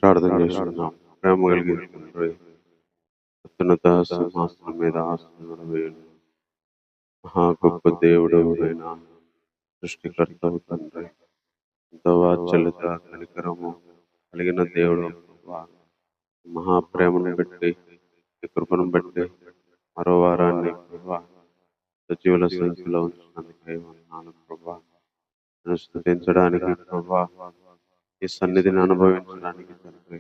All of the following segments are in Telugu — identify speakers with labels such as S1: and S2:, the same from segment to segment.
S1: ప్రార్థన చేస్తున్నాం. ప్రేమ కలిగిన తండ్రి, అత్యున్నత సింహాసనం మీద ఆసీనుడవైన మహా గొప్ప దేవుడు అయిన సృష్టికర్తవు తండ్రి, ఎంతో వాత్సల్యత కనికరము కలిగిన దేవుడు ప్రభువా, మహాప్రేమను బట్టి ఈ కృపను బట్టి మరో వారాన్ని ప్రభువా సజీవుల సంఖ్యలో ఉంచినందుకై వందనాలు ప్రభువా. నన్ను స్తుతించడానికి ప్రభువా, ఈ సన్నిధిని అనుభవించడానికి తండ్రి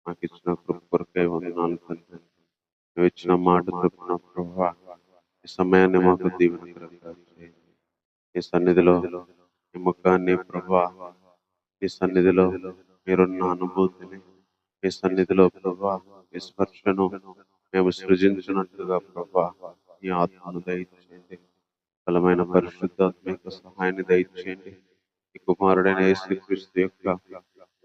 S1: మాకు ఇచ్చిన కృప కొరకై వందనాలు తండ్రి. నువ్వు ఇచ్చిన మాట చొప్పున ప్రభువా ఈ సమయాన్ని మాకు దీవెనకరంగా చేయండి. ఈ సన్నిధిలో ఈ ముఖాన్ని ప్రభువా, ఈ సన్నిధిలో మీరున్న అనుభూతిని, ఈ సన్నిధిలో ప్రభువా ఈ స్పర్శను మేము సృజించినట్లుగా ప్రభువా ఈ ఆత్మను దయచేయండి. బలమైన పరిశుద్ధాత్మిక సహాయాన్ని దయచేయండి. ఈ కుమారుడైన యేసుక్రీస్తు యొక్క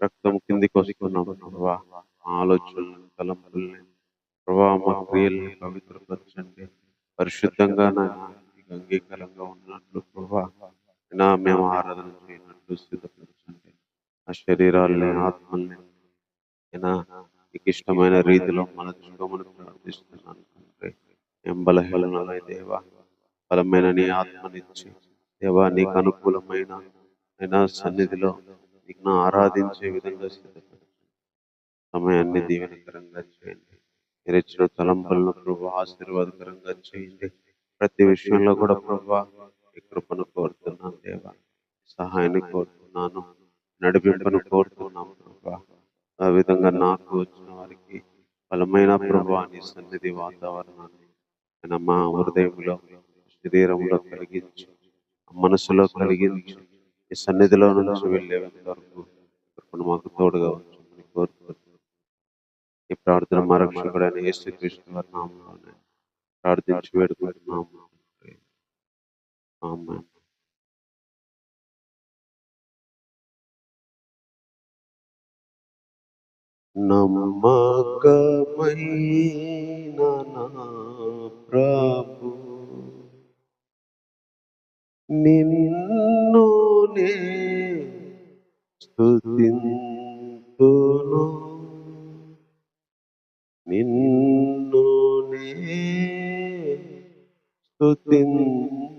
S1: రక్తం కిందికి వస్తున్నాం ప్రభువా. మా ఆలోచనలను, తలంపుల్ని ప్రభువా, మా క్రియల్ని పవిత్రపరచండి. పరిశుద్ధంగా మీకు అంగీకారంగా ఉన్నట్లు ప్రభువా మేము ఆరాధన చేయనట్లు సిద్ధపరచండి. ఆ శరీరాల్ని, ఆత్మల్ని మీకు ఇష్టమైన రీతిలో మలచుకోమని ప్రార్థిస్తున్నాను తండ్రి. ఏం బలహీనమై దేవా, బలమైన నీ ఆత్మనిచ్చి దేవా నీకు అనుకూలమైన సన్నిధిలో నీకు ఆరాధించే విధంగా సిద్ధపరచండి. సమయాన్ని దీవెనకరంగా చేయండి. మీరు ఇచ్చిన తలంపులను ప్రభు ఆశీర్వాదకరంగా చేయండి. ప్రతి విషయంలో కూడా ప్రభు ఈ కృపను కోరుతున్నాను దేవా, సహాయాన్ని కోరుతున్నాను, నడిపింపును కోరుతున్నాను ప్రభు. ఆ విధంగా నాకు వచ్చిన వారికి బలమైన ప్రభు నీ సన్నిధి వాతావరణాన్ని మా హృదయంలో, శరీరంలో కలిగించి, మనసులో కలిగించి ఈ సన్నిధిలో నుంచి వెళ్ళేంత వరకు కృపను మాకు తోడుగా ఉంచమని కోరుకుంటున్నాను. ఈ ప్రార్థన మా రక్షకుడైన యేసుక్రీస్తు వారి నామములోనే ప్రార్థించి వేడుకుంటున్నాము. ఆమేన్. నమ్మకమైన నా ప్రభు నిన్ను నే స్తుతింతును, నిన్ను నే స్తుతింతును.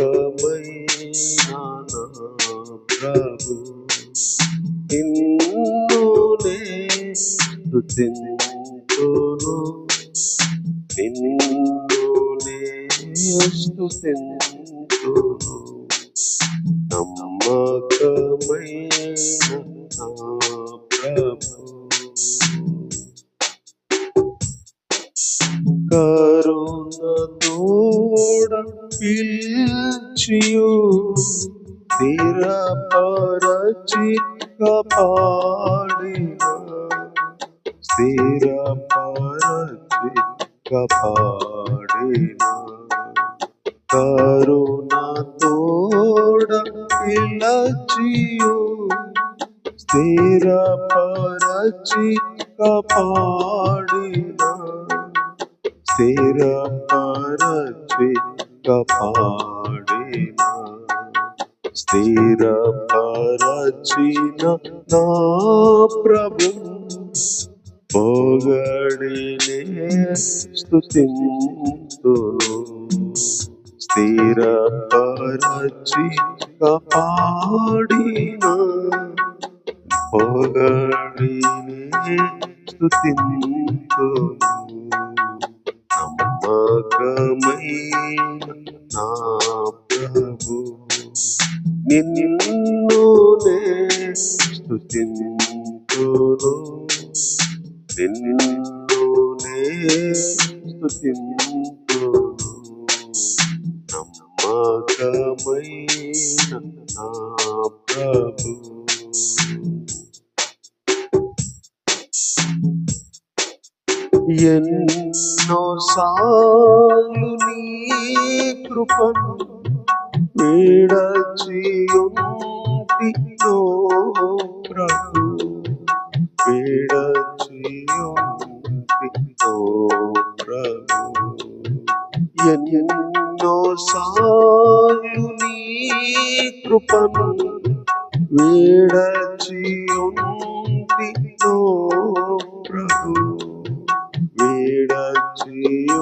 S1: నమ్మకమైన నా ప్రభు నిన్ను నే స్తుతింతును, నిన్ను నే స్తుతింతును. నమ్మకమైన నా ప్రభు కరుణతోడ పిల్చియు స్థిరపరచి కాపాడిన, స్థిరపరచి కాపాడిన. కరుణతోడ పిలచియు స్థిరపరచి కాపాడిన, స్థిరపరచి కాపాడిన. స్థిరపరచిన నా ప్రభు పొగడినే స్తుతింతును, స్థిరపరచి కాపాడిన పొగడినే స్తుతింతును. నమ్మకమైన నా ప్రభు నిన్ను నే స్తుతింతును, నిన్ను నే స్తుతింతును. నమ్మకమైన నా ప్రభు. ఎన్నో సార్లు నీ కృపను విడచియుంటినో ప్రభు, విడచియుంటినో ప్రభు. ఎన్నో సార్లు నీ కృపను వీడచి ఉంటినో ప్రభు, వీడచి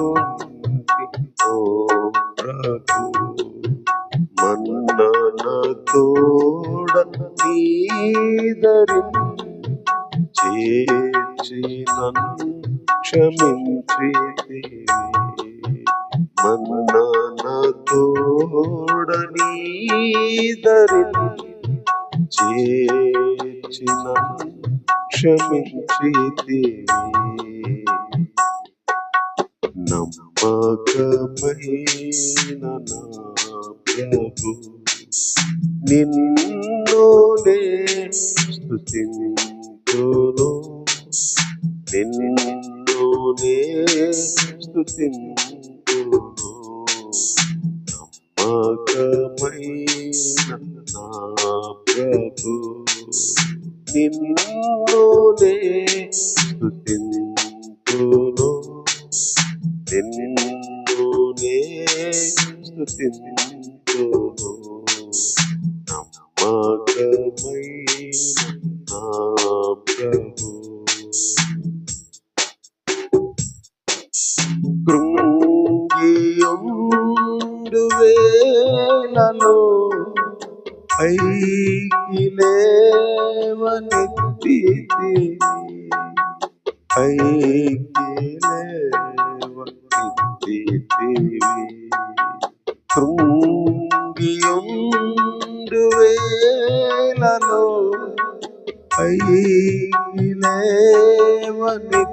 S1: ఉంటినో ప్రభు. మన్నన తోడ నీదరి చేర్చి నన్ను క్షమించితివి. మన్నన తోడ నీదరి చేర్చి నన్ను క్షమించితివి. నమ్మకమైన నా ప్రభు, నిన్ను నే స్తుతింతును, నిన్ను నే స్తుతింతును. నమ్మకమైన నా ప్రభు, నిన్ను నే స్తుతింతును, నిన్ను నే స్తుతింతును. నమ్మకమైన నా ప్రభు. కృంగియుండు వేళలో పైకి లేవనెత్తితివి, పైకి లేవనెత్తితివి. కృంగియుండు వేళలో పైకి లేవనెత్తితివి,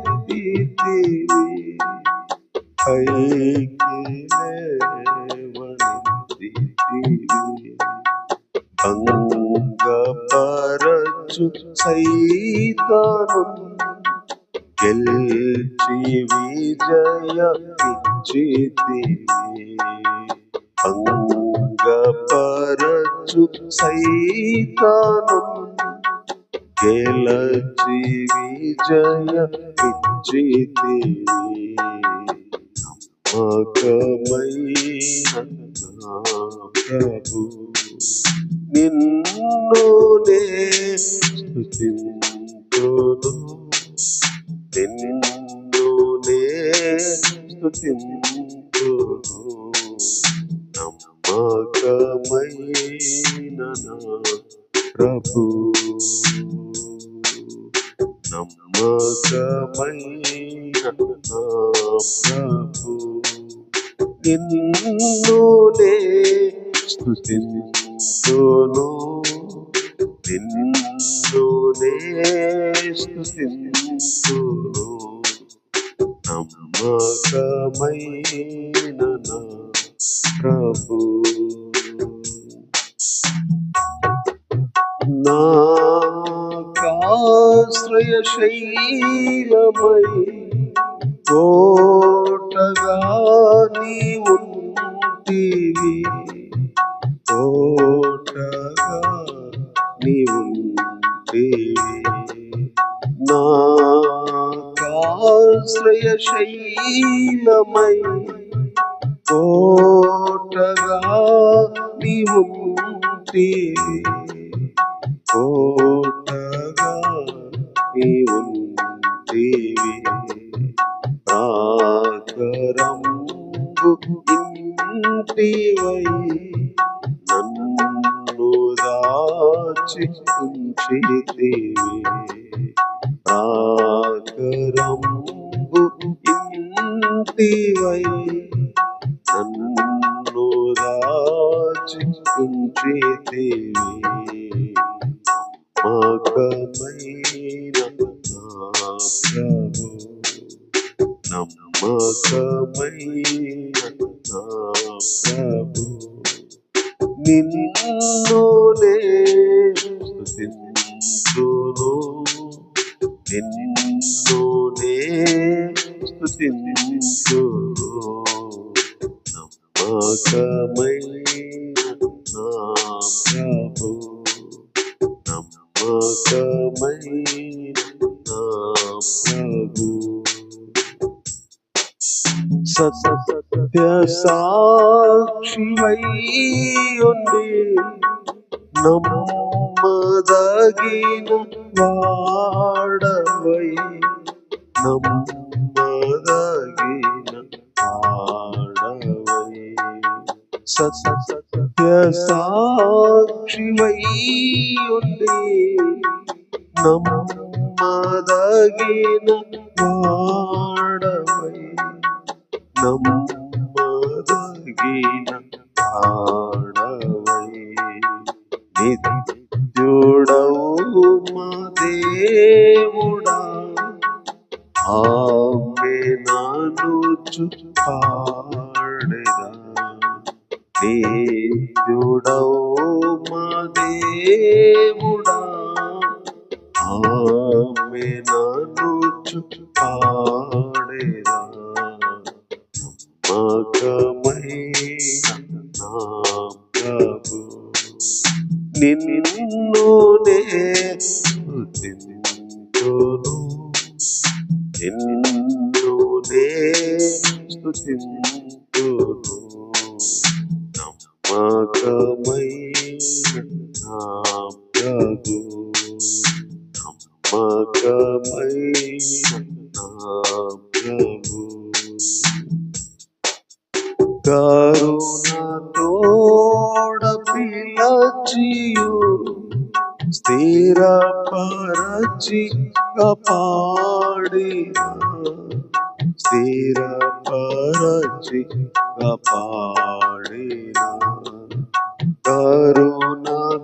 S1: పైకి లేవనెత్తితివి. భంగపరచు సైతాను గెల్చి విజయమిచ్చితివి. భంగపరచు సైతాను గెలచి విజయమిచ్చితివి. నమ్మకమైన నా ప్రభు, నిన్ను నే స్తుతింతును, నిన్ను నే స్తుతింతును. నమ్మకమైన నా ప్రభు, నమ్మకమైన నా ప్రభు, నిన్ను నే స్తుతింతును, నిన్ను నే స్తుతింతును. నమ్మకమైన నా ప్రభు. నాకాశ్రయశైలమై కోటగా నీవుంటివి, కోటగా నీవుంటివి. నాకాశ్రయశైలమై కోటగా నీవుంటివి, కోటగా నీవుంటివి. ప్రాకారంబు ఇంటివై నన్ను దాచి ఉంచితివి, ప్రాకారంబు ఇంటివై నన్ను దాచి ఉంచితివి. నమ్మకమైన నా ప్రభు, నమ్మకమైన నా ప్రభు, నిన్ను నే స్తుతింతును, నిన్ను నే స్తుతింతును. నమ్మకమైన నా ప్రభు, నమ్మకమైన నా ప్రభు. సత్య సాక్షివై ఉండి నమ్మదగిన వాడవై నమ్మదగిన వాడవై సత్య సాక్షివై ఉండి నమ్మదగిన వాడవై నమ్మదగిన వాడవై నిత్యుడవు మా దేవుడా ఆమెననుచు పాడెదా నిత్యుడవు మా దేవుడా ఆమెననుచు పాడెదా నమ్మకమైన నా ప్రభు నిన్ను నే స్తుతింతును నిన్ను నే స్తుతింతును నమ్మకమైన నా ప్రభు నమ్మకమైన నా ప్రభు కరుణతోడ పిలచియు స్థిరపరచి కాపాడినా స్థిరపరచి కాపాడినా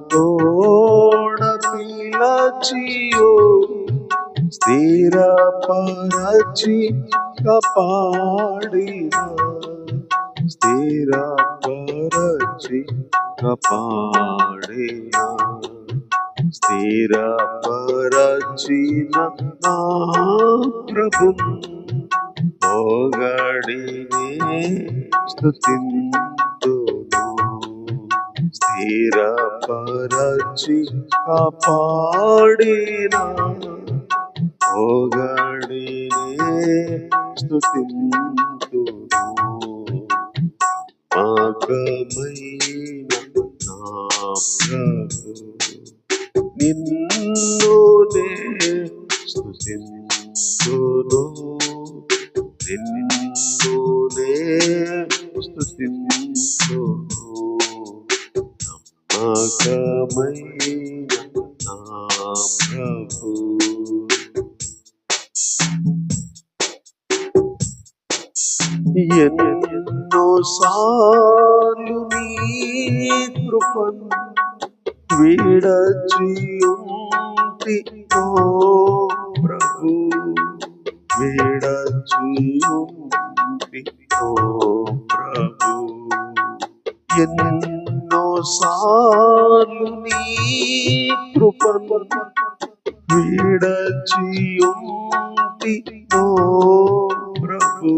S1: కరుణతోడ పిలచియు స్థిరపరచి కాపాడినా స్థిరపరచి కాపాడినా స్థిరపరచిన నా ప్రభు పొగడినే స్తుతింతును స్థిరపరచి కాపాడినా పొగడినే స్తుతింతును నమ్మకమైన నా ప్రభు నిన్ను నే స్తుతింతును నిన్ను నే స్తుతింతును నమ్మకమైన నా ప్రభు ఎన్నో సార్లు నీ కృపను విడచియుంటి ఓ ప్రభు విడచియుంటి ఓ ప్రభు ఎన్నో సార్లు నీ కృపను విడచియుంటి ఓ ప్రభు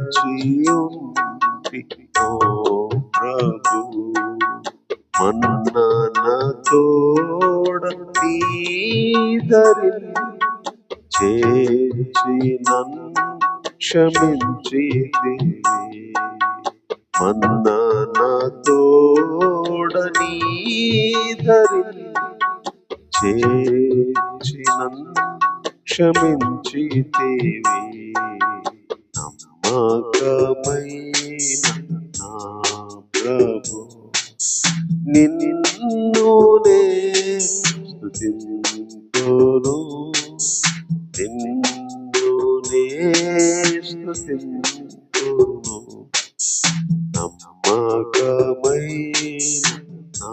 S1: విడచియుంటి ఓ ప్రభు మన్ననతోడ నీదరి చేర్చి నన్ను క్షమించితివి మన్ననతోడ నీదరి చేర్చి నన్ను క్షమించితివి నమ్మకమైన నా ప్రభు నిన్ను నే స్తుతింతును నిన్ను నే స్తుతింతును నమ్మకమైన నా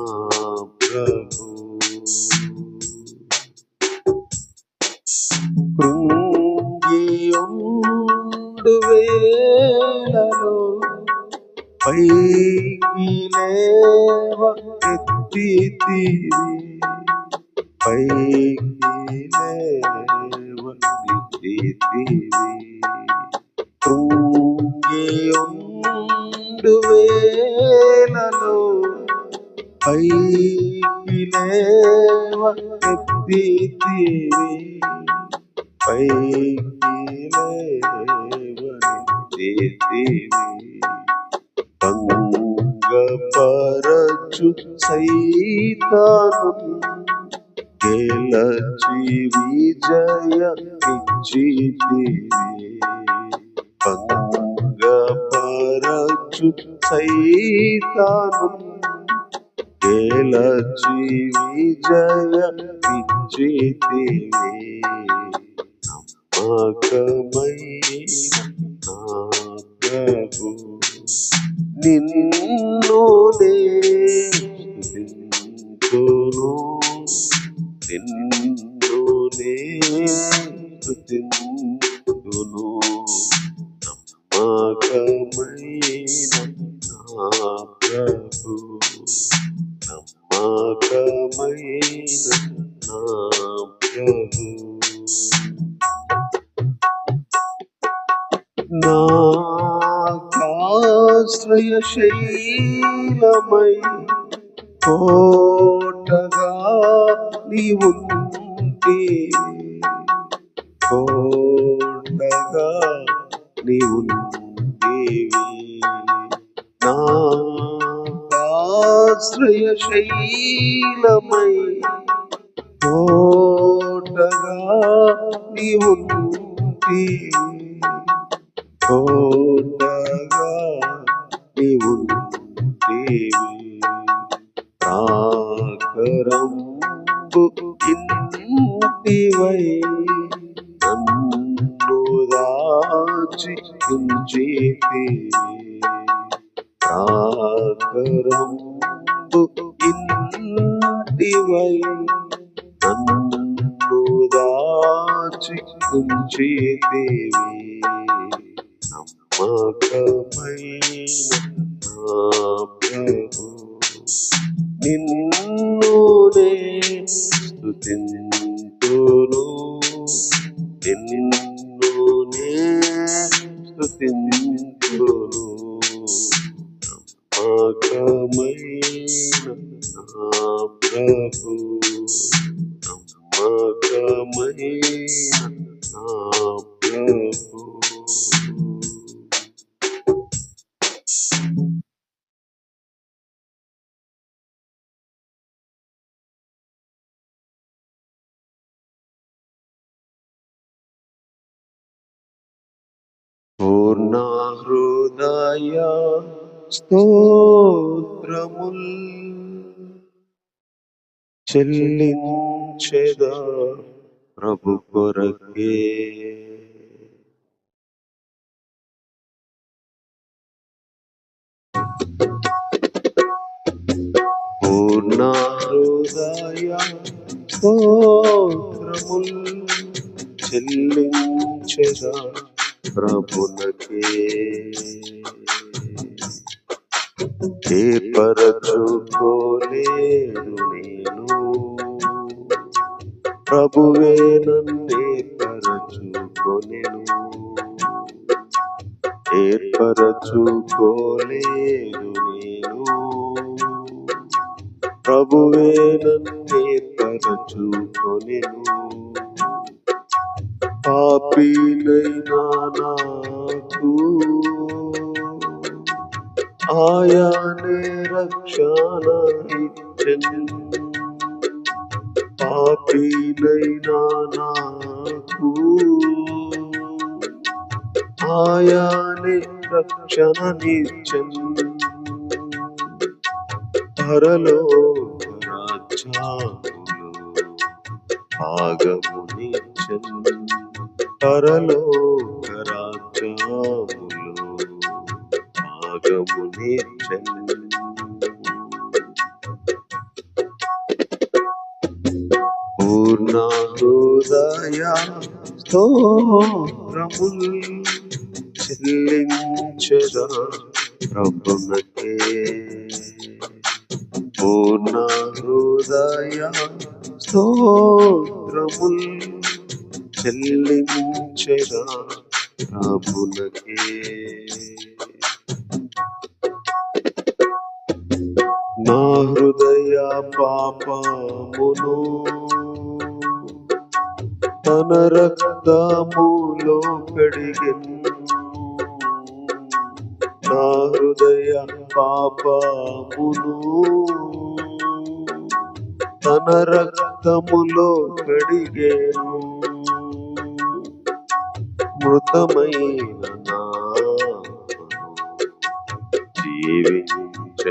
S1: ప్రభు కృంగియుండు వేళలో పైకి లేవ ఎత్తితివి పైకి లేవ ఎత్తితివి కృంగియుండు వేళలో పైకి లేవ ఎత్తితివి పైకి లేవ భంగపరచు సైతాను గెలచి విజయమిచ్చితివి. భంగపరచు సైతాను గెలచి విజయమిచ్చితివి. నమ్మకమైన నా ప్రభు నిన్నునే స్తుతింతును, నిన్నునే స్తుతింతును. నమ్మకమైన నా ప్రభు, నమ్మకమైన నా ప్రభు. నాకాశ్రయశైలమై కోటగా నీవుంటివి, కోటగా నీవుంటివి. నాకాశ్రయశైలమై కోటగా నీవుంటివి, కోటగా నీవుంటివి. ప్రాకరంబు ఇంటివై నన్ను దాచి ఉంచితివి. ప్రాకరంబు ఇంటివై నన్ను దాచి ఉంచితివి. నమ్మకమైన నా ప్రభు నిన్నునే స్తుతింతును, నిన్నునే స్తుతింతును. నమ్మకమైన నా ప్రభు, నమ్మకమైన నా ప్రభు. పూర్ణ హృదయ స్తోత్రముల్ చెల్లించెదా ప్రభు కొరకే. పూర్ణ హృదయ స్తోత్రముల్ చెల్లించెదా ప్రభునకే. ఏర్పరచుకోలేదు నేను, ప్రభువే నన్నేర్పరచుకొనెను. ఏర్పరచుకోలేదు నేను, ప్రభువే నన్నేర్పరచుకొనెను. పాపినైనా నాకు ఆయనే రక్షణ ఇచ్చెను. పాపినైనా నాకు ఆయనే రక్షణనిచ్చెను. పరలోక రాజ్యములో భాగమునిచ్చెను. పరలోక రాజ్యములో భాగమునిచ్చెను. పూర్ణ హృదయ స్తోత్రముల్ చెల్లించెదా ప్రభునకే. పూర్ణ హృదయ స్తోత్రముల్ చెల్లించెదా ప్రభునకే. నా హృదయ పాపమును తన రక్తములో కడిగెను. నా హృదయ పాపమును తన రక్తములో కడిగేను. మృతమైన నా జీవించ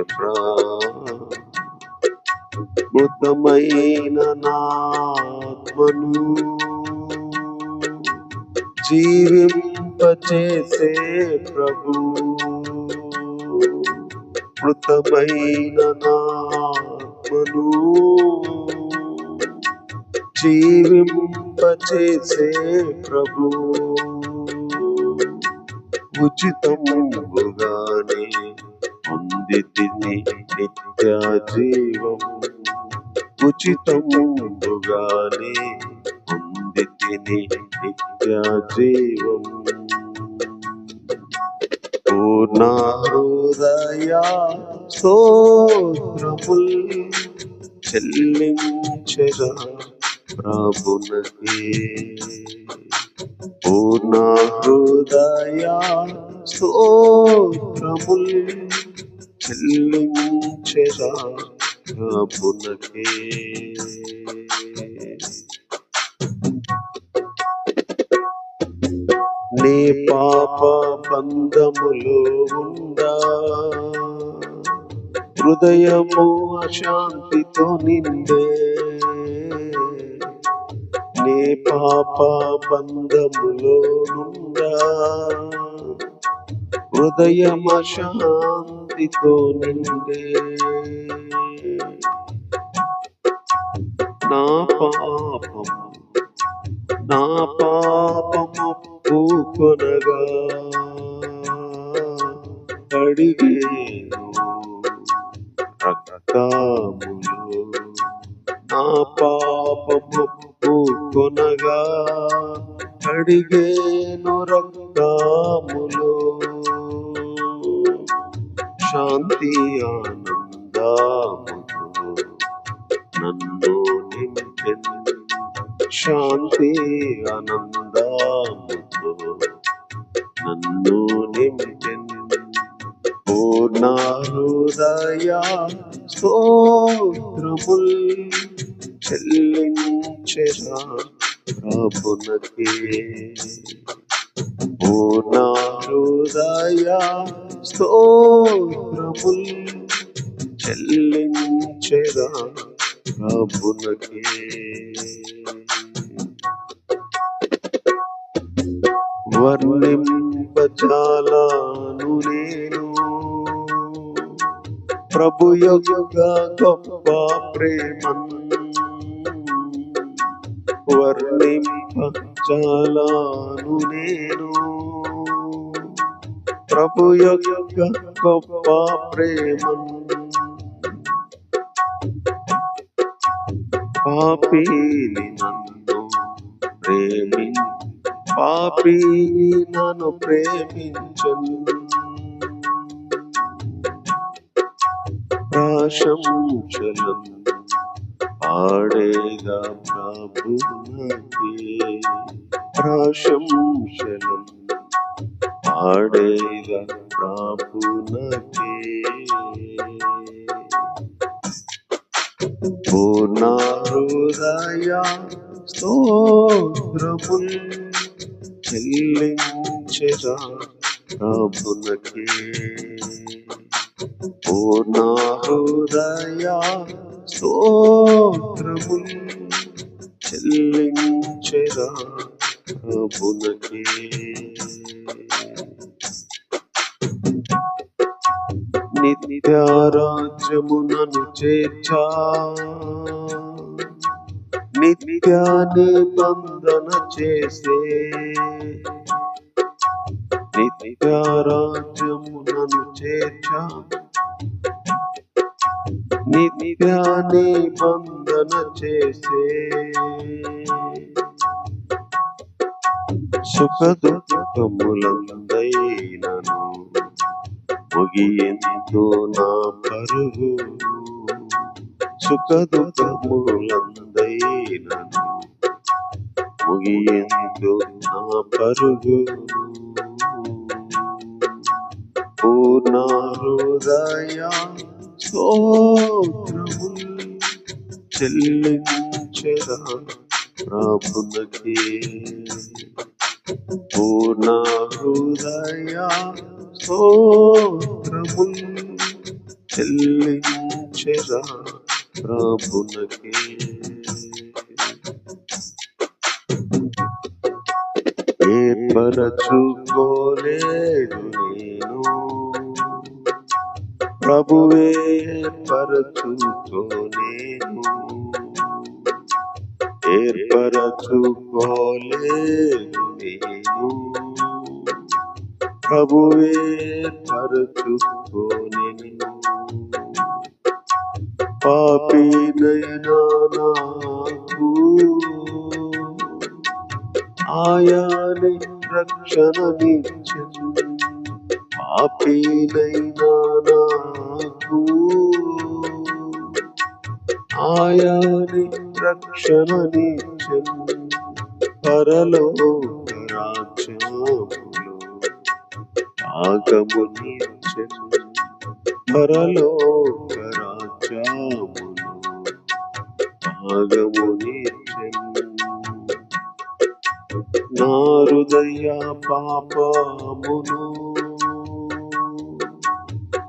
S1: మృతమైన నాత్మను జీవింపచేసే ప్రభు. మృతమైన నాత్మను జీవింపచేసే ప్రభు. ఉచితముగానే పొందితిని నిత్య జీవము. ఉచితముగానే పొందితిని నిత్య జీవము. పూర్ణ హృదయ స్తోత్రముల్ చెల్లించెదా ప్రభునకే. పూర్ణ హృదయ స్తోత్రముల్ చెల్లించెదా ప్రభునకే. నీ పాప బంధములో ఉందా హృదయము అశాంతితో నిండే. నీ పాప బంధములో ఉందా హృదయం అశాంతితో నిండే. నా పాపము పూకొనగా కడిగేను రక్తములో. నా పాపము పూకొనగా కడిగేను రక్తములో. శాంతి ఆనందముతో నన్ను నింపెను. శాంతి ఆనందముతో నన్ను నింపెను. పూర్ణ హృదయ స్తోత్రముల్ చెల్లించెదా ప్రభునకే. పూర్ణ హృదయ స్తోత్రముల్ చెల్లించెదా ప్రభునకే. వర్ణింపజాలను నేను ప్రభు యొక్క గొప్ప ప్రేమన్. వర్ణింపజాలను నేను ప్రభు యొక్క గొప్ప ప్రేమన్. పాపిని నన్ను ప్రేమించను. ప్రశంసలను పాడేగా ప్రభునకే. ప్రశంసలను పాడేగా ప్రభునకే. పూర్ణ హృదయ స్తోత్రముల్ చెల్లించెదా ప్రభునకే. పూర్ణ హృదయ స్తోత్రముల్ చెల్లించెదా ప్రభునకే. నిత్య రాజ్యమునను చేర్చా నిత్య నిబంధన చేసే. నిత్య రాజ్యమునను చేర్చా నిత్య నిబంధన చేసే. సుఖ దుఃఖములందైనను ముగియందు నా పరుగు. సుఖ దుఃఖములందైనను ముగియందు నా పరుగు. హృదయ స్తోత్రములు చెల్లించెదా ప్రభునకే. పూర్ణ హృదయ స్తోత్రములు చెల్లించెదా ప్రభునకే. ఏర్పరచుకోలేదు నేను, ప్రభువే ఏర్పరచుకోలేను. ఏర్పరచుకోలేదు నేను, ప్రభువే ఏర్పరచుకోలేను. పాపినైనా నాకు ఆయనే రక్షణనిచ్చెను. పాపినైనా నాకు ఆయనే రక్షణనిచ్చెను. పరలోక రాజ్యములో భాగమునిచ్చెను. పరలోక రాజ్యములో భాగమునిచ్చెను. నా హృదయ పాపమును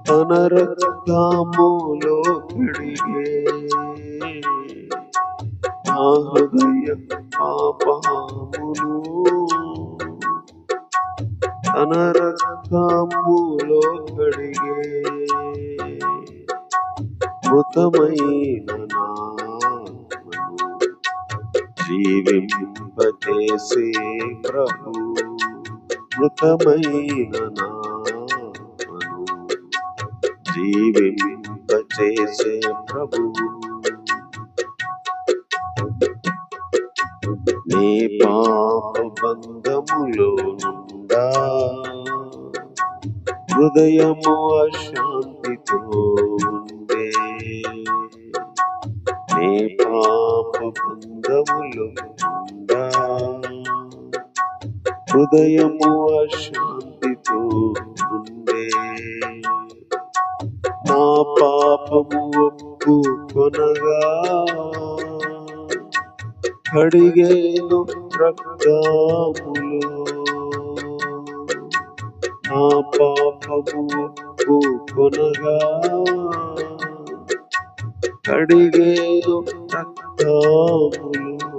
S1: తన రక్తములో కడిగే. నా హృదయ పాపమును తన రక్తములో కడిగే. మృతమైన నామను జీవింపచేసే ప్రభు. మృతమైన నామను జీవింపచేసే ప్రభు. నీ పాప బంధములో నుండా హృదయము అశాంతితో ఉండే. నీ పాప బంధములో నుండా హృదయము అశాంతితో ఉండే. నా పాపము ఒప్పుకొనగా కడిగేను రక్తములో. నా పాపము ఒప్పుకొనగా కడిగేను రక్తములో.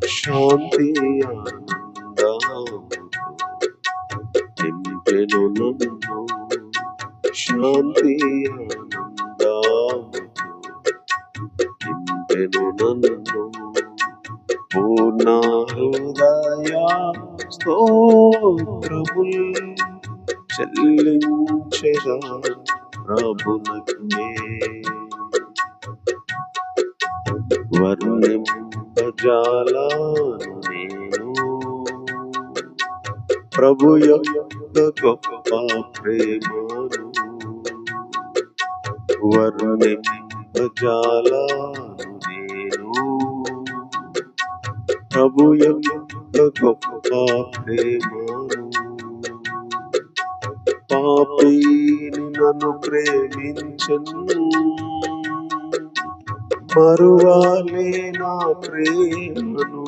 S1: శాంతి ఆనందముతో నింపెను నన్ను. శాంతి ఆనందముతో నింపెను నన్ను. పూర్ణ హృదయ స్తోత్రములు చెల్లించెదా ప్రభునకే. వర్ణింపజాలను నేను ప్రభు యొక్క గొప్ప ప్రేమను. వర్ణింపజాలను నేను ప్రభు యొక్క గొప్ప ప్రేమను. పాపిని నన్ను ప్రేమించెను, మరువాలే నా ప్రేమను.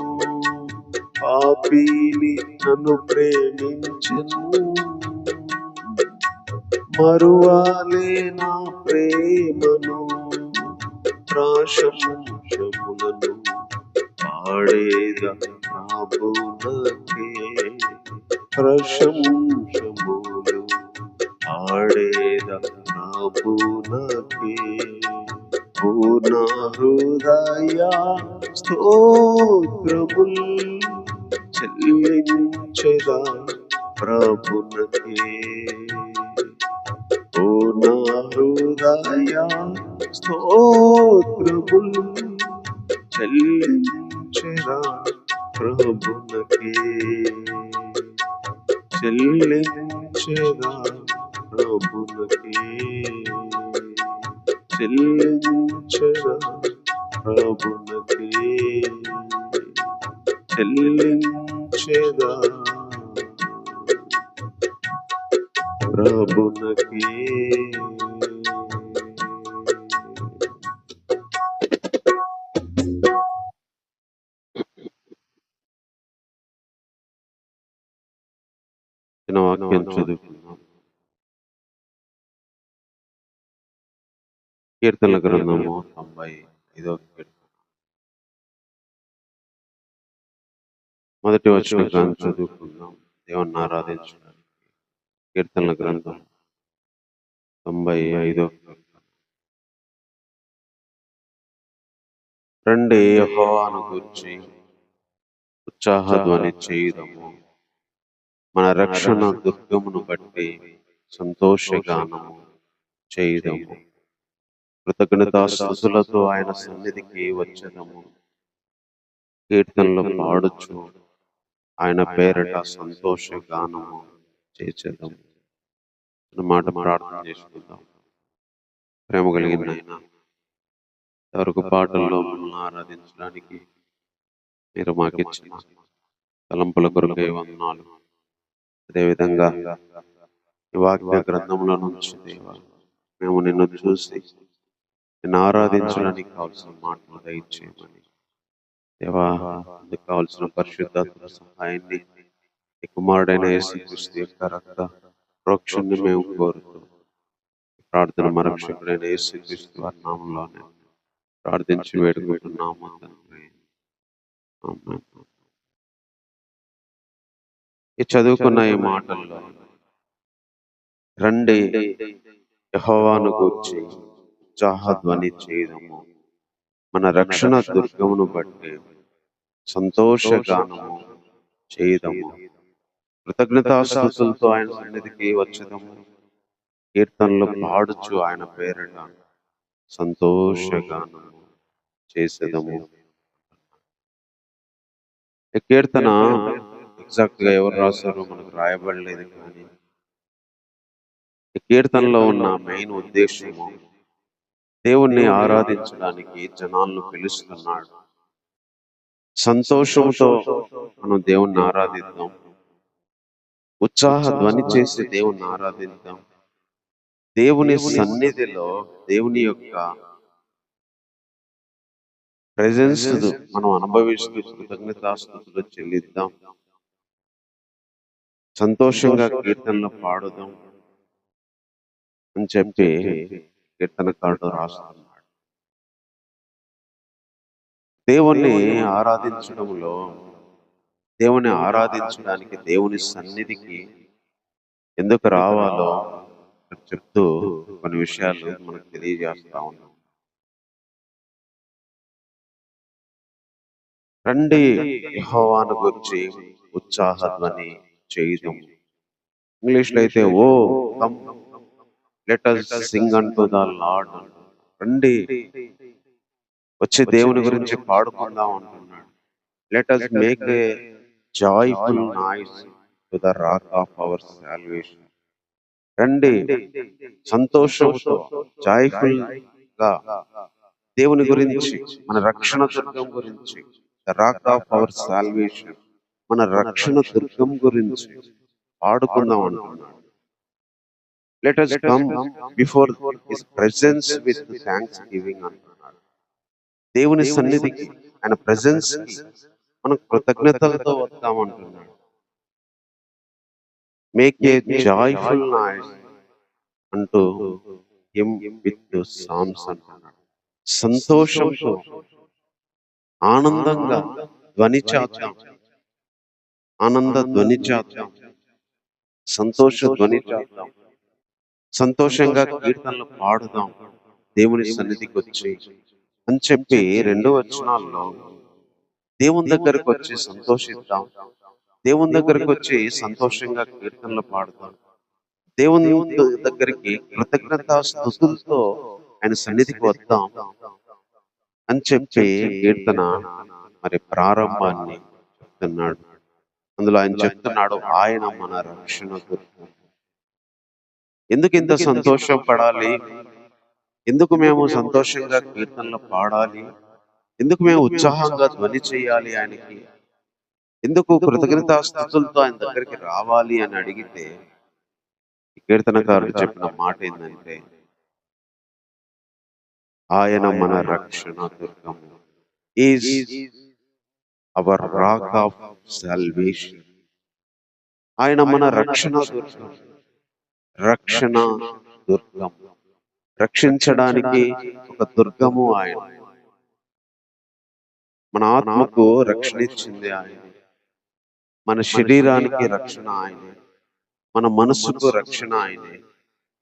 S1: పాపిని నన్ను ప్రేమించెను, మరువాలే నా ప్రేమను. ప్రశంసములను పాడేదా ప్రభునకే. ప్రశంసములు పాడేదా ప్రభునకే. పూర్ణ హృదయ స్తోత్రములు చెల్లించెదా ప్రభునకే. పూర్ణ హృదయ స్తోత్రములు చెల్లించెదా ప్రభునకే. చెల్లించెదా ప్రభునకే. చెల్లించెదా ప్రభునకే. చెల్లించెదా ప్రభునకే వాక్యం చదువుకున్నాం. కీర్తనల గ్రంథము 95వ కీర్తన మొదటి వచనం చదువుకుందాం. దేవుణ్ణి ఆరాధించడానికి కీర్తనల గ్రంథం 95వ కీర్తన. రండి యెహోవాను గూర్చి ఉత్సాహధ్వని చేయుదము, మన రక్షణ దుర్గమును బట్టి సంతోషగానము చేయుదము. కృతజ్ఞతాస్తుతులతో ఆయన సన్నిధికి వచ్చేదము, కీర్తనలు పాడుచు ఆయన పేరట సంతోషగానము చేసేదము. మాట ప్రార్థన చేసుకుందాం. ప్రేమ కలిగిన ఆయన, ఎవరికి పాటల్లో మిమ్మల్ని ఆరాధించడానికి మీరు మాకు ఇచ్చిన తలంపుల కొరకై వందనాలు. అదేవిధంగా ఈ వాక్య గ్రంథంలో నుంచి దేవా, మేము నిన్ను చూసి నిన్ను ఆరాధించడానికి కావాల్సిన మాటలు దయచేయమని దేవా, అందుకు కావాల్సిన పరిశుద్ధాత్మ సహాయాన్ని ఈ కుమారుడైన యేసుక్రీస్తు యొక్క రక్త ప్రోక్షణని మేము కోరుతూ ప్రార్థన మరక్షకుడైన యేసుక్రీస్తు వారి నామంలోనే ప్రార్థించి వేడుకుంటున్నాము తండ్రి. ఆమేన్. ఈ చదువుకున్న ఈ మాటల్లో రండి యెహోవాను గూర్చి ఉత్సాహధ్వని చేయుదము, మన రక్షణ దుర్గమును బట్టి సంతోషగానము చేయుదము. కృతజ్ఞతాస్తుతులతో ఆయన సన్నిధికి వచ్చేదము, కీర్తనలు పాడుచు ఆయన పేరట సంతోషగానము చేసేదము. ఈ కీర్తన ఎగ్జాక్ట్ గా ఎవరు రాశారో మనకు రాయబడలేదు, కానీ ఈ కీర్తనలో ఉన్న మెయిన్ ఉద్దేశము దేవుణ్ణి ఆరాధించడానికి జనాలను పిలుస్తున్నాడు. సంతోషంతో మనం దేవుణ్ణి ఆరాధిద్దాం, ఉత్సాహ ధ్వని చేసి దేవుణ్ణి ఆరాధిద్దాం. దేవుని సన్నిధిలో దేవుని యొక్క ప్రెజెన్స్ మనం అనుభవిస్తూ కృతజ్ఞతాస్తుతులు చెల్లిద్దాం, సంతోషంగా కీర్తనలు పాడుదాం అని చెప్పి కీర్తనకారుడు రాస్తున్నాడు. దేవుణ్ణి ఆరాధించడంలో, దేవుని ఆరాధించడానికి దేవుని సన్నిధికి ఎందుకు రావాలో చెప్తూ కొన్ని విషయాలు మనకు తెలియజేస్తా ఉన్నాం. రండి యెహోవాను గురించి ఉత్సాహధ్వని చేయుదము. ఇంగ్లీష్ లో అయితే O come let us sing unto the Lord. రండి వచ్చి దేవుని గురించి పాడుకుందాం అంటున్నాడు. Let us make a joyful noise to the rock of our salvation. రండి సంతోషంతో జాయ్ఫుల్ గా దేవుని గురించి, మన రక్షణ దుర్గం గురించి, the rock of our salvation, మన రక్షణ దుర్గం గురించి పాడుకుందాం అంటున్నాడు. Let us come before his presence with thanksgiving అంటున్నాడు. దేవుని సన్నిధికి, ఆయన ప్రెజెన్స్ కి మనం కృతజ్ఞతలతో వద్దామంటున్నాడు. మేక్ ఏ జాయ్ఫుల్ నాయిస్ అంటూ హిమ్ విత్ సాంగ్స్ అంటున్నాడు. సంతోషంతో ఆనందంగా ధ్వని చేద్దాం, ఆనంద ధ్వని చేద్దాం, సంతోష ధ్వని చేద్దాం, సంతోషంగా కీర్తనలు పాడుదాం దేవుని సన్నిధికి వచ్చి అని చెప్పి 2 వచనాల్లో దేవుని దగ్గరకు వచ్చి సంతోషిద్దాం, దేవుని దగ్గరకు వచ్చి సంతోషంగా కీర్తనలు పాడుదాం, దేవుని దగ్గరికి కృతజ్ఞతా స్తుతులతో ఆయన సన్నిధికి వద్దాం అని చెప్పి కీర్తన మరి ప్రారంభాన్ని చెప్తున్నాడు. అందులో ఆయన చెప్తున్నాడు, ఆయన మన రక్షణ దుర్గం. ఎందుకు ఇంత సంతోషం పడాలి? ఎందుకు మేము సంతోషంగా కీర్తనలు పాడాలి? ఎందుకు మేము ఉత్సాహంగా ధ్వని చేయాలి ఆయనకి? ఎందుకు కృతజ్ఞతాస్తుతులతో ఆయన దగ్గరికి రావాలి అని అడిగితే, ఈ కీర్తనకారుడు చెప్పిన మాట ఏంటంటే, ఆయన మన రక్షణ దుర్గము, is our rock of salvation. ఆయన మన రక్షణ దుర్గం, రక్షణ దుర్గం, రక్షించడానికి ఒక దుర్గము ఆయన. మన ఆత్మకు రక్షణ ఇచ్చింది ఆయన, మన శరీరానికి రక్షణ ఆయనే, మన మనసుకు రక్షణ ఆయనే,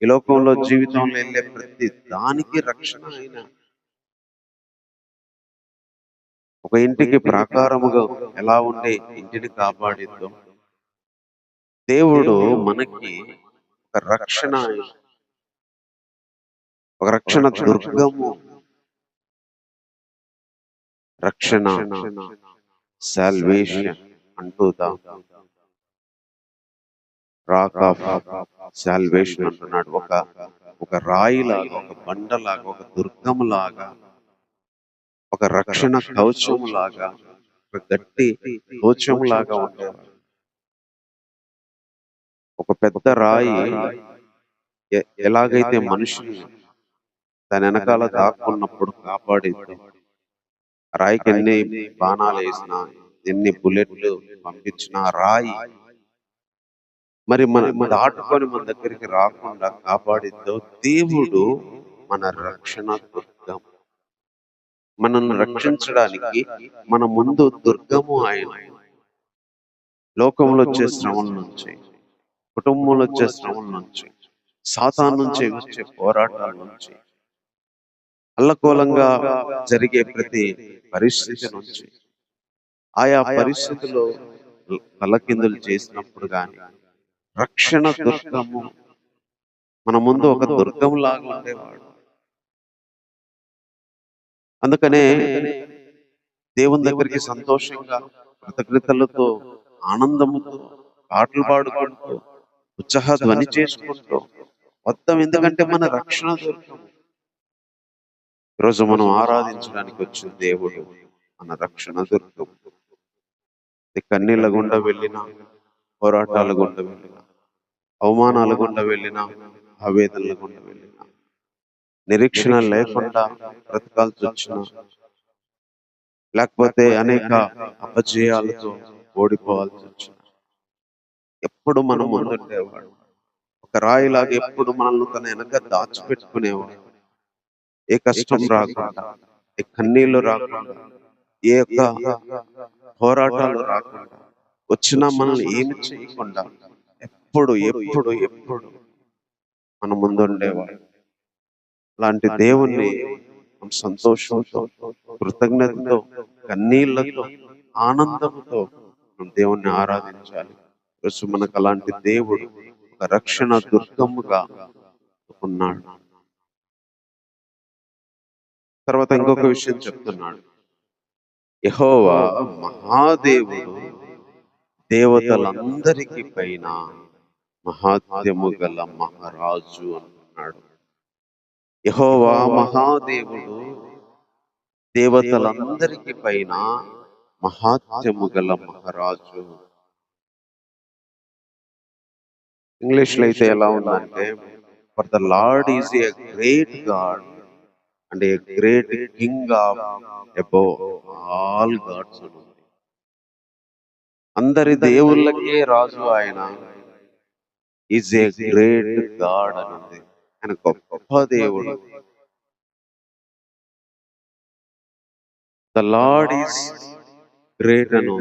S1: ఈ లోకంలో జీవితంలో వెళ్ళే ప్రతి దానికి రక్షణ ఆయన. ఒక ఇంటికి ప్రాకారముగా ఎలా ఉండే ఇంటిని కాపాడిద్దో, దేవుడు మనకి ఒక రక్షణ ఆయన, ఒక రక్షణ దుర్గము, రక్షణ సాల్వేషన్ అంటూ రాక్ ఆఫ్ సాల్వేషన్ అంటున్నాడు. ఒక రాయిలాగా, ఒక బండలాగా, ఒక దుర్గములాగా, ఒక రక్షణ కవచములాగా, ఒక గట్టి కవచములాగా ఉండేవాడు. ఒక పెద్ద రాయి ఎలాగైతే మనుషుల్ని దాని వెనకాల దాక్కున్నప్పుడు కాపాడింది, రాయికి ఎన్ని బాణాలు వేసినా, ఎన్ని బుల్లెట్లు పంపించినా రాయి మరి మన దాటుకొని మన దగ్గరికి రాకుండా కాపాడిద్దో, దేవుడు మన రక్షణ దుర్గం. మనల్ని రక్షించడానికి మన ముందు దుర్గము ఆయన. లోకంలో వచ్చే శ్రమల నుంచి, కుటుంబంలో వచ్చే శ్రమల నుంచి, సాతాను నుంచి వచ్చే పోరాటాల నుంచి, అల్లకోలంగా జరిగే ప్రతి పరిస్థితి నుంచి, ఆయా పరిస్థితుల్లో తలకిందులు చేసినప్పుడు కానీ రక్షణ దుర్గము మన ముందు ఒక దుర్గంలాగా ఉండేవాడు. అందుకనే దేవుని దగ్గరికి సంతోషంగా, కృతజ్ఞతలతో, ఆనందముతో, పాటలు పాడుకుంటూ, ఉత్సాహ ధ్వని చేసుకుంటూ మొత్తం, ఎందుకంటే మన రక్షణ దుర్గం. ఈరోజు మనం ఆరాధించడానికి వచ్చిన దేవుడు మన రక్షణ దుర్గం. కన్నీళ్ళ గుండా వెళ్ళినా, పోరాటాల గుండా వెళ్ళినా, అవమానాల గుండా వెళ్ళినా, ఆవేదనల గుండా వెళ్ళినా, నిరీక్షణ లేకుండా బ్రతకాల్సి వచ్చిన, లేకపోతే అనేక అపజయాలతో ఓడిపోవాల్సి వచ్చిన, ఎప్పుడు మనం ముందుండేవాడు. ఒక రాయిలాగా ఎప్పుడు మనల్ని తన వెనక దాచిపెట్టుకునేవాడు. ఏ కష్టం రాకుండా, ఏ కన్నీళ్లు రాకుండా, ఏ యొక్క పోరాటాలు రాకుండా, వచ్చినా మనల్ని ఏమి చేయకుండా ఎప్పుడు ఎప్పుడు ఎప్పుడు మన ముందుండేవాడు. అలాంటి దేవుణ్ణి సంతోషంతో, కృతజ్ఞతతో, కన్నీళ్లతో, ఆనందంతో మనం దేవుణ్ణి ఆరాధించాలి. ఈరోజు మనకు అలాంటి దేవుడు ఒక రక్షణ దుర్గముగా ఉన్నాడు. తర్వాత ఇంకొక విషయం చెప్తున్నాడు, యెహోవా మహాదేవుడు, దేవతలందరికీ పైన మహాత్మ్యము గల మహారాజు అంటున్నాడు. యెహోవా మహాదేవుడు, దేవతలందరికీ పైన మహాత్మ్యము గల మహారాజు. ఇంగ్లీష్ లో అయితే ఎలా ఉందంటే, for the lord is a great god and a great king of above all gods. అందరి దేవుళ్ళకే రాజు ఆయన. ఈజ్ ఏ గ్రేట్ గాడ్ అని ఉంది. ఆయన గొప్ప దేవుడు. The lord is great Anu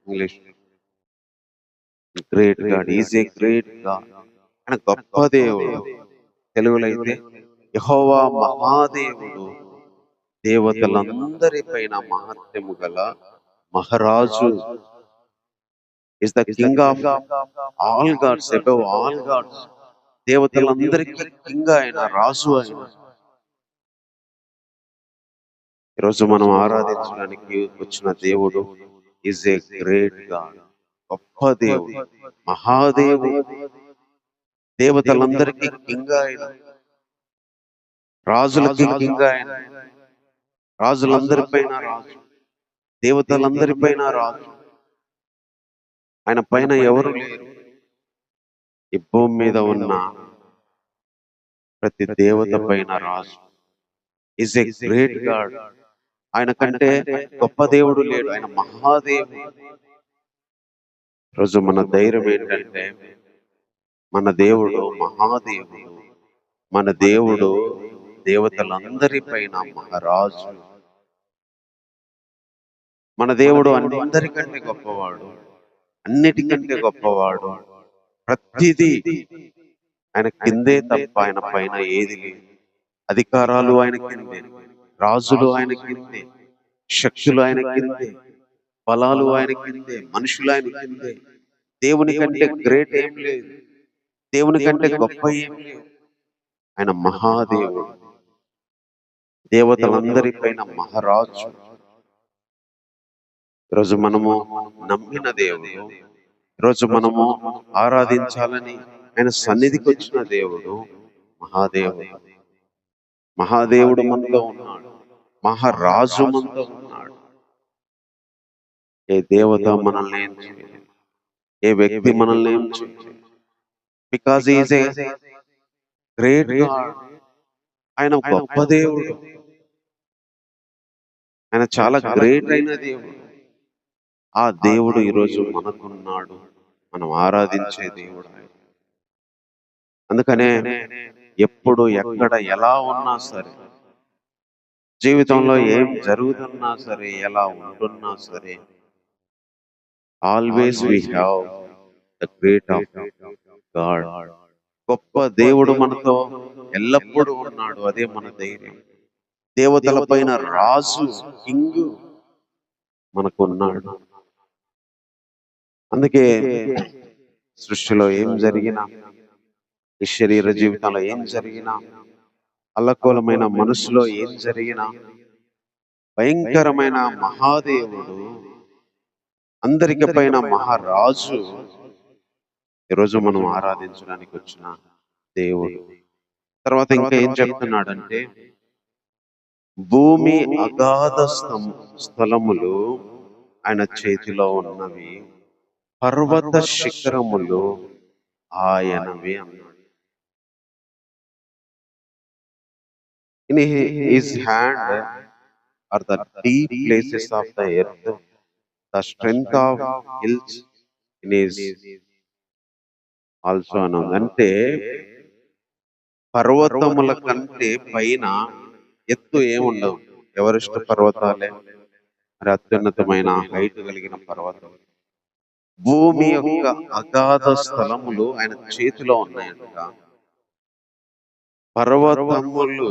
S1: English. Great God, is a great god. ఆయన గొప్ప దేవుడు. తెలుగులో అయితే యెహోవా మహాదేవుడు, దేవతలందరి పైన మహత్యము గల మహారాజు. Is the king of all gods, above all gods. దేవతలందరికీ కింగ్ ఆయన, రాజు ఆయన. ఈరోజు మనం ఆరాధించడానికి వచ్చిన దేవుడు ఈజ్ ఏ గ్రేట్ గాడ్, గొప్ప దేవుడు, మహాదేవుడు. దేవతలందరికీ కింగ్ ఆయన, రాజులకి కింగ్ ఆయన, రాజులందరిపైన రాజు, దేవతలందరిపైన రాజు. ఆయన పైన ఎవరు లేరు. ఈ భూమి మీద ఉన్న ప్రతి దేవత పైన రాజు. Is a great god. ఆయన కంటే గొప్ప దేవుడు లేడు. ఆయన మహాదేవుడు. రోజు మన ధైర్యం ఏంటంటే మన దేవుడు మహాదేవుడు. మన దేవుడు దేవతలందరిపైన మహారాజు. మన దేవుడు అందరికంటే గొప్పవాడు, అన్నిటికంటే గొప్పవాడు. ప్రతిదీ ఆయన కిందే తప్ప ఆయన పైన ఏది లేదు. అధికారాలు ఆయన కిందే, రాజులు ఆయన కిందే, శక్తులు ఆయన కిందే, బలాలు ఆయన కిందే, మనుషులు ఆయన కిందే. దేవుని కంటే గ్రేట్ ఏం లేదు, దేవుని కంటే గొప్ప ఏం లేదు. ఆయన మహాదేవుడు, దేవతలందరిపైన మహారాజు. ఈరోజు మనము నమ్మిన దేవుడు, ఈరోజు మనము ఆరాధించాలని ఆయన సన్నిధికి వచ్చిన దేవుడు మహాదేవుడు. మహాదేవుడు మనతో ఉన్నాడు, మహారాజు మనతో ఉన్నాడు. ఏ దేవత మనల్ని ఏం చేయలేదు, ఏ వ్యక్తి మనల్ని ఏం చేయలేదు. Because is a great god. ఆయన గొప్ప దేవుడు, ఆయన చాలా గ్రేట్ అయిన దేవుడు. ఆ దేవుడు ఈరోజు మనకున్నాడు, మనం ఆరాధించే దేవుడు ఆయన. అందుకనే ఎప్పుడు ఎక్కడ ఎలా ఉన్నా సరే, జీవితంలో ఏం జరుగుతున్నా సరే, ఎలా ఉంటున్నా సరే, always we have the great of god. గొప్ప దేవుడు మనతో ఎల్లప్పుడూ ఉన్నాడు. అదే మన ధైర్యం. దేవతల పైన రాజు, కింగ్ మనకున్నాడు. అందుకే సృష్టిలో ఏం జరిగినా, ఈ శరీర జీవితంలో ఏం జరిగినా, అల్లకూలమైన మనసులో ఏం జరిగినా, భయంకరమైన మహాదేవుడు, అందరికి పైన మహారాజు ఈరోజు మనం ఆరాధించడానికి వచ్చిన దేవుడు. తర్వాత ఇంకా ఏం చెప్తున్నాడంటే, భూమి అగాధ స్థలములు ఆయన చేతిలో ఉన్నవి, పర్వత శిఖరములు ఆయనవి అన్నాడు. In his hand are the deep places of the earth, the strength of hills in his also అన్నది. అంటే పర్వతముల కంటే పైన ఎత్తు ఏముండవు. ఎవరెస్ట్ పర్వతాలే మరి అత్యున్నతమైన హైట్ కలిగిన పర్వతం. భూమి యొక్క అగాధ స్థలములు ఆయన చేతిలో ఉన్నాయంట. పర్వతములు,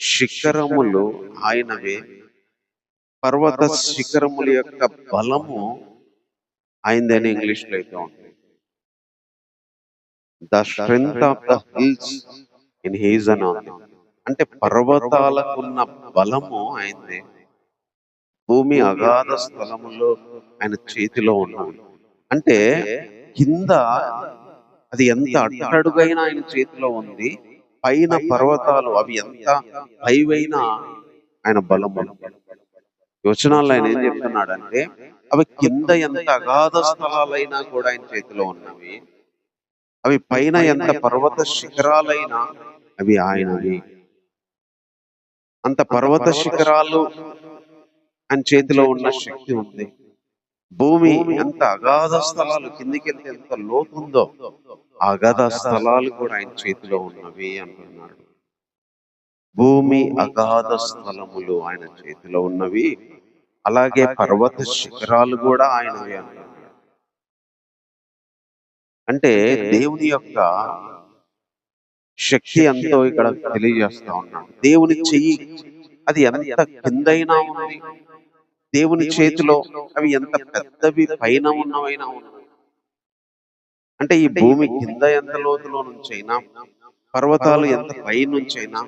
S1: శిఖరములు ఆయనవే. పర్వత శిఖరముల యొక్క బలము ఆయనదని ఇంగ్లీష్ లో అయితే ఉంది. The strength of the hills in his అని ఉంది. అంటే పర్వతాలకున్న బలము ఆయనదే. భూమి అగాధ స్థలములో ఆయన చేతిలో ఉన్నది. అంటే కింద అది ఎంత అట్టడుగైనా ఆయన చేతిలో ఉంది, పైన పర్వతాలు అవి ఎంత పైవైనా ఆయన బలము. యోచనాల్లో ఆయన ఏం చెప్తున్నాడంటే, అవి కింద ఎంత అగాధ స్థలాలైనా కూడా ఆయన చేతిలో ఉన్నవి, అవి పైన ఎంత పర్వత శిఖరాలైనా అవి ఆయనవి. అంత పర్వత శిఖరాలు ఆయన చేతిలో ఉన్న శక్తి ఉంది. భూమి ఎంత అగాధ స్థలాలు, కిందికి వెళ్తే ఎంత లోతుందో అగాధ స్థలాలు కూడా ఆయన చేతిలో ఉన్నవి అంటున్నాడు. భూమి అగాధ స్థలములు ఆయన చేతిలో ఉన్నవి, అలాగే పర్వత శిఖరాలు కూడా ఆయనవి అంటున్నాడు. అంటే దేవుని యొక్క శక్తి ఎంతో ఇక్కడ తెలియజేస్తా ఉన్నాడు. దేవుని చెయ్యి అది ఎంత కిందైనా ఉంది, దేవుని చేతిలో అవి ఎంత పెద్దవి పైన ఉన్నవైనా ఉన్నాయి. అంటే ఈ భూమి కింద ఎంత లోతులో నుంచైనా, పర్వతాలు ఎంత పై నుంచైనా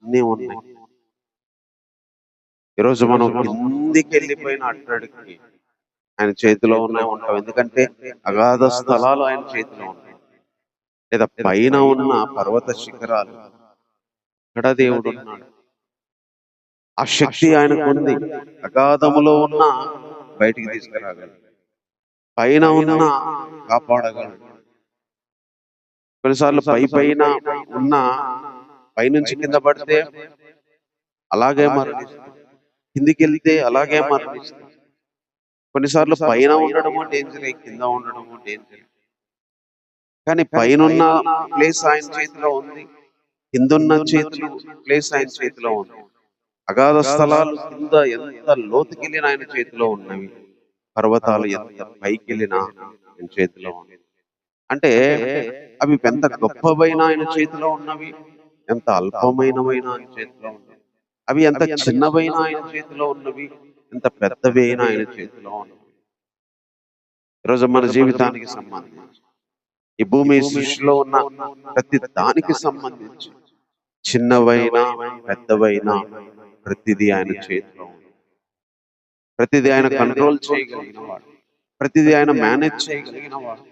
S1: అన్నీ ఉన్నాయి. ఈరోజు మనం కిందికి వెళ్ళిపోయిన అట్టడికి ఆయన చేతిలో ఉంటాం. ఎందుకంటే అగాధ స్థలాలు ఆయన చేతిలో ఉన్నాయి. లేదా పైన ఉన్న పర్వత శిఖరాలు, ఇక్కడ దేవుడు ఉన్నాడు. ఆ శక్తి ఆయనకు ఉంది. అగాధములో ఉన్న బయటికి తీసుకురాగలడు, పైన ఉన్న కాపాడగలడు. కొన్నిసార్లు పైన ఉన్న పైనుంచి కింద పడితే అలాగే మరణిస్తాం, కిందికి వెళ్తే అలాగే మరణిస్తాం. కొన్నిసార్లు పైన ఉండడము డేంజరే, కింద ఉండడము డేంజరే. కానీ పైన ప్లేస్ ఆయన చేతిలో ఉంది, కిందున్న ప్లేస్ ఆయన చేతిలో ఉంది. అగాధ స్థలాలు కింద ఎంత లోతుకెళ్ళిన ఆయన చేతిలో ఉన్నవి, పర్వతాలు ఎంత పైకెళ్ళినా ఆయన చేతిలో ఉంది. అంటే అవి ఎంత గొప్పవైన ఆయన చేతిలో ఉన్నవి, ఎంత అల్పమైనవైన ఆయన చేతిలో ఉన్నవి. అవి ఎంత చిన్నవైన ఆయన చేతిలో ఉన్నవి, ఎంత పెద్దవైన ఆయన చేతిలో ఉన్నవి. ఈరోజు మన జీవితానికి సంబంధించి, ఈ భూమి సృష్టిలో ఉన్న ప్రతి దానికి సంబంధించి చిన్నవైన పెద్దవైన ప్రతిదీ ఆయన చేతిలో ఉంది. ప్రతిదీ ఆయన కంట్రోల్ చేయగలిగిన వాడు, ప్రతిదీ ఆయన మేనేజ్ చేయగలిగిన వాడు.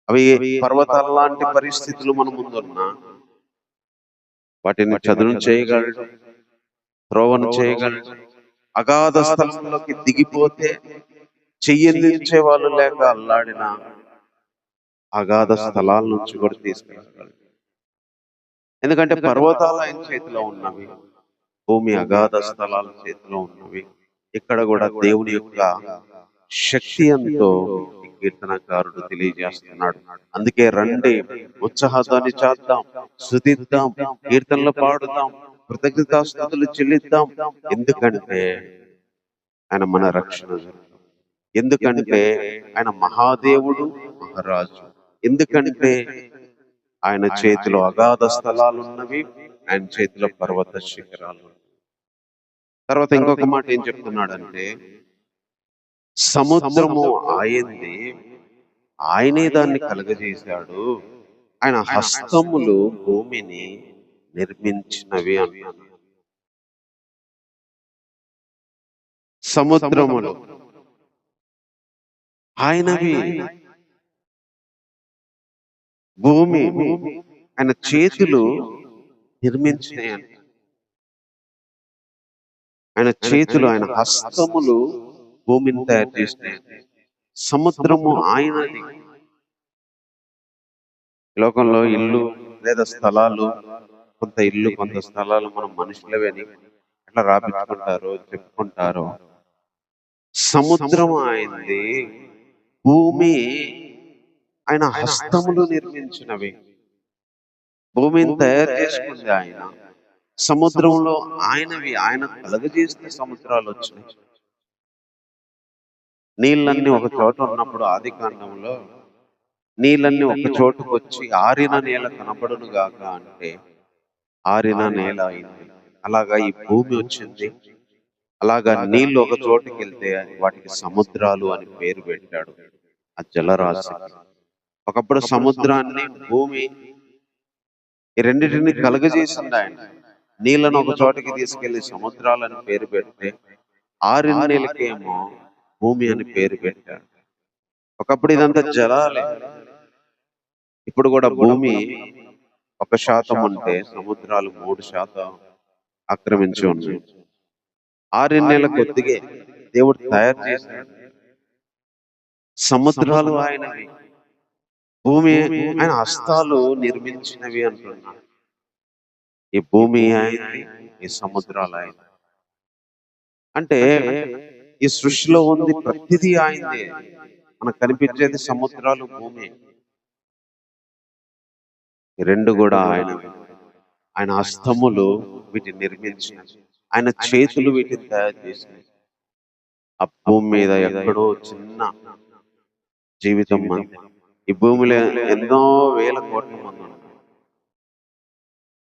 S1: అవి పర్వతాల లాంటి పరిస్థితులు మన ముందున్నా వాటిని చదును చేయగలడు, త్రోవను చేయగలడు. అగాధ స్థలంలోకి దిగిపోతే చెయ్యందించే వాళ్ళు లేక అల్లాడిన అగాధ స్థలాల నుంచి కూడా తీసుకెళ్ళగలడు. ఎందుకంటే పర్వతాలు ఆయన చేతిలో ఉన్నవి, భూమి అగాధ స్థలాల చేతిలో ఉన్నవి. ఇక్కడ కూడా దేవుని యొక్క శక్తి ఎంతో కీర్తనకారుడు తెలియజేస్తున్నాడు. అందుకే రండి, ఉత్సాహాన్ని చేద్దాం, స్తుతిద్దాం, కీర్తనలు పాడుదాం, కృతజ్ఞతాస్తుతులు చెల్లిద్దాం. ఎందుకంటే ఆయన మన రక్షణ, ఎందుకంటే ఆయన మహాదేవుడు, మహారాజు, ఎందుకంటే ఆయన చేతిలో అగాధ స్థలాలు ఉన్నవి, ఆయన చేతిలో పర్వత శిఖరాలు. తర్వాత ఇంకొక మాట ఏం చెప్తున్నాడంటే, సముద్రము ఆయనది, ఆయనే దాన్ని కలుగజేశాడు, ఆయన హస్తములు భూమిని నిర్మించినవి అన్నాడు. సముద్రములు ఆయనవి, భూమి ఆయన చేతులు నిర్మించినాయి. ఆయన చేతులు, ఆయన హస్తములు భూమిని తయారు చేసినాయి. సముద్రము ఆయనది. లోకంలో ఇల్లు లేదా స్థలాలు, కొంత ఇల్లు కొంత స్థలాలు మనం మనుషులవే అని ఎట్లా రాపించుకుంటారో చెప్పుకుంటారో, సముద్రం ఆయనది, భూమి ఆయన హస్తములు నిర్మించినవి. భూమిని తయారు చేసుకుంది ఆయన, సముద్రంలో ఆయనవి, ఆయన కలుగజేస్తే సముద్రాలు వచ్చినాయి. నీళ్ళన్నీ ఒక చోట ఉన్నప్పుడు ఆది కాండంలో నీళ్ళన్నీ ఒక చోటుకు వచ్చి ఆరిన నేల కనపడును గాక అంటే ఆరిన నేల అయింది. అలాగా ఈ భూమి వచ్చింది. అలాగా నీళ్లు ఒక చోటుకి వెళ్తే వాటికి సముద్రాలు అని పేరు పెట్టాడు ఆ జలరాశి. ఒకప్పుడు సముద్రాన్ని, భూమి ఈ రెండింటిని కలుగజేసింది ఆయన. నీళ్లను ఒక చోటకి తీసుకెళ్లి సముద్రాలని పేరు పెడితే ఆరిన నీళ్ళకేమో భూమి అని పేరు పెట్టాడు. ఒకప్పుడు ఇదంతా జలాలే. ఇప్పుడు కూడా భూమి 1% ఉంటే సముద్రాలు 3% ఆక్రమించి ఉన్నాయి. ఆరిన నెల కొద్దిగే దేవుడు తయారు చేశాడు. సముద్రాలు ఆయనవి, భూమి ఆయన హస్తాలు నిర్మించినవి అంటున్నాడు. ఈ భూమి ఆయనది, ఈ సముద్రాలు ఆయన. అంటే ఈ సృష్టిలో ఉంది ప్రతిదీ ఆయనదే. మనకు కనిపించేది సముద్రాలు, భూమి, ఈ రెండు కూడా ఆయనవి. ఆయన హస్తములు వీటిని నిర్మించినవి, ఆయన చేతులు వీటిని తయారు చేసినవి. ఆ భూమి మీద ఎక్కడో చిన్న జీవితం మంది, ఈ భూమిలో ఎన్నో వేల కోట్ల మంది ఉన్నారు.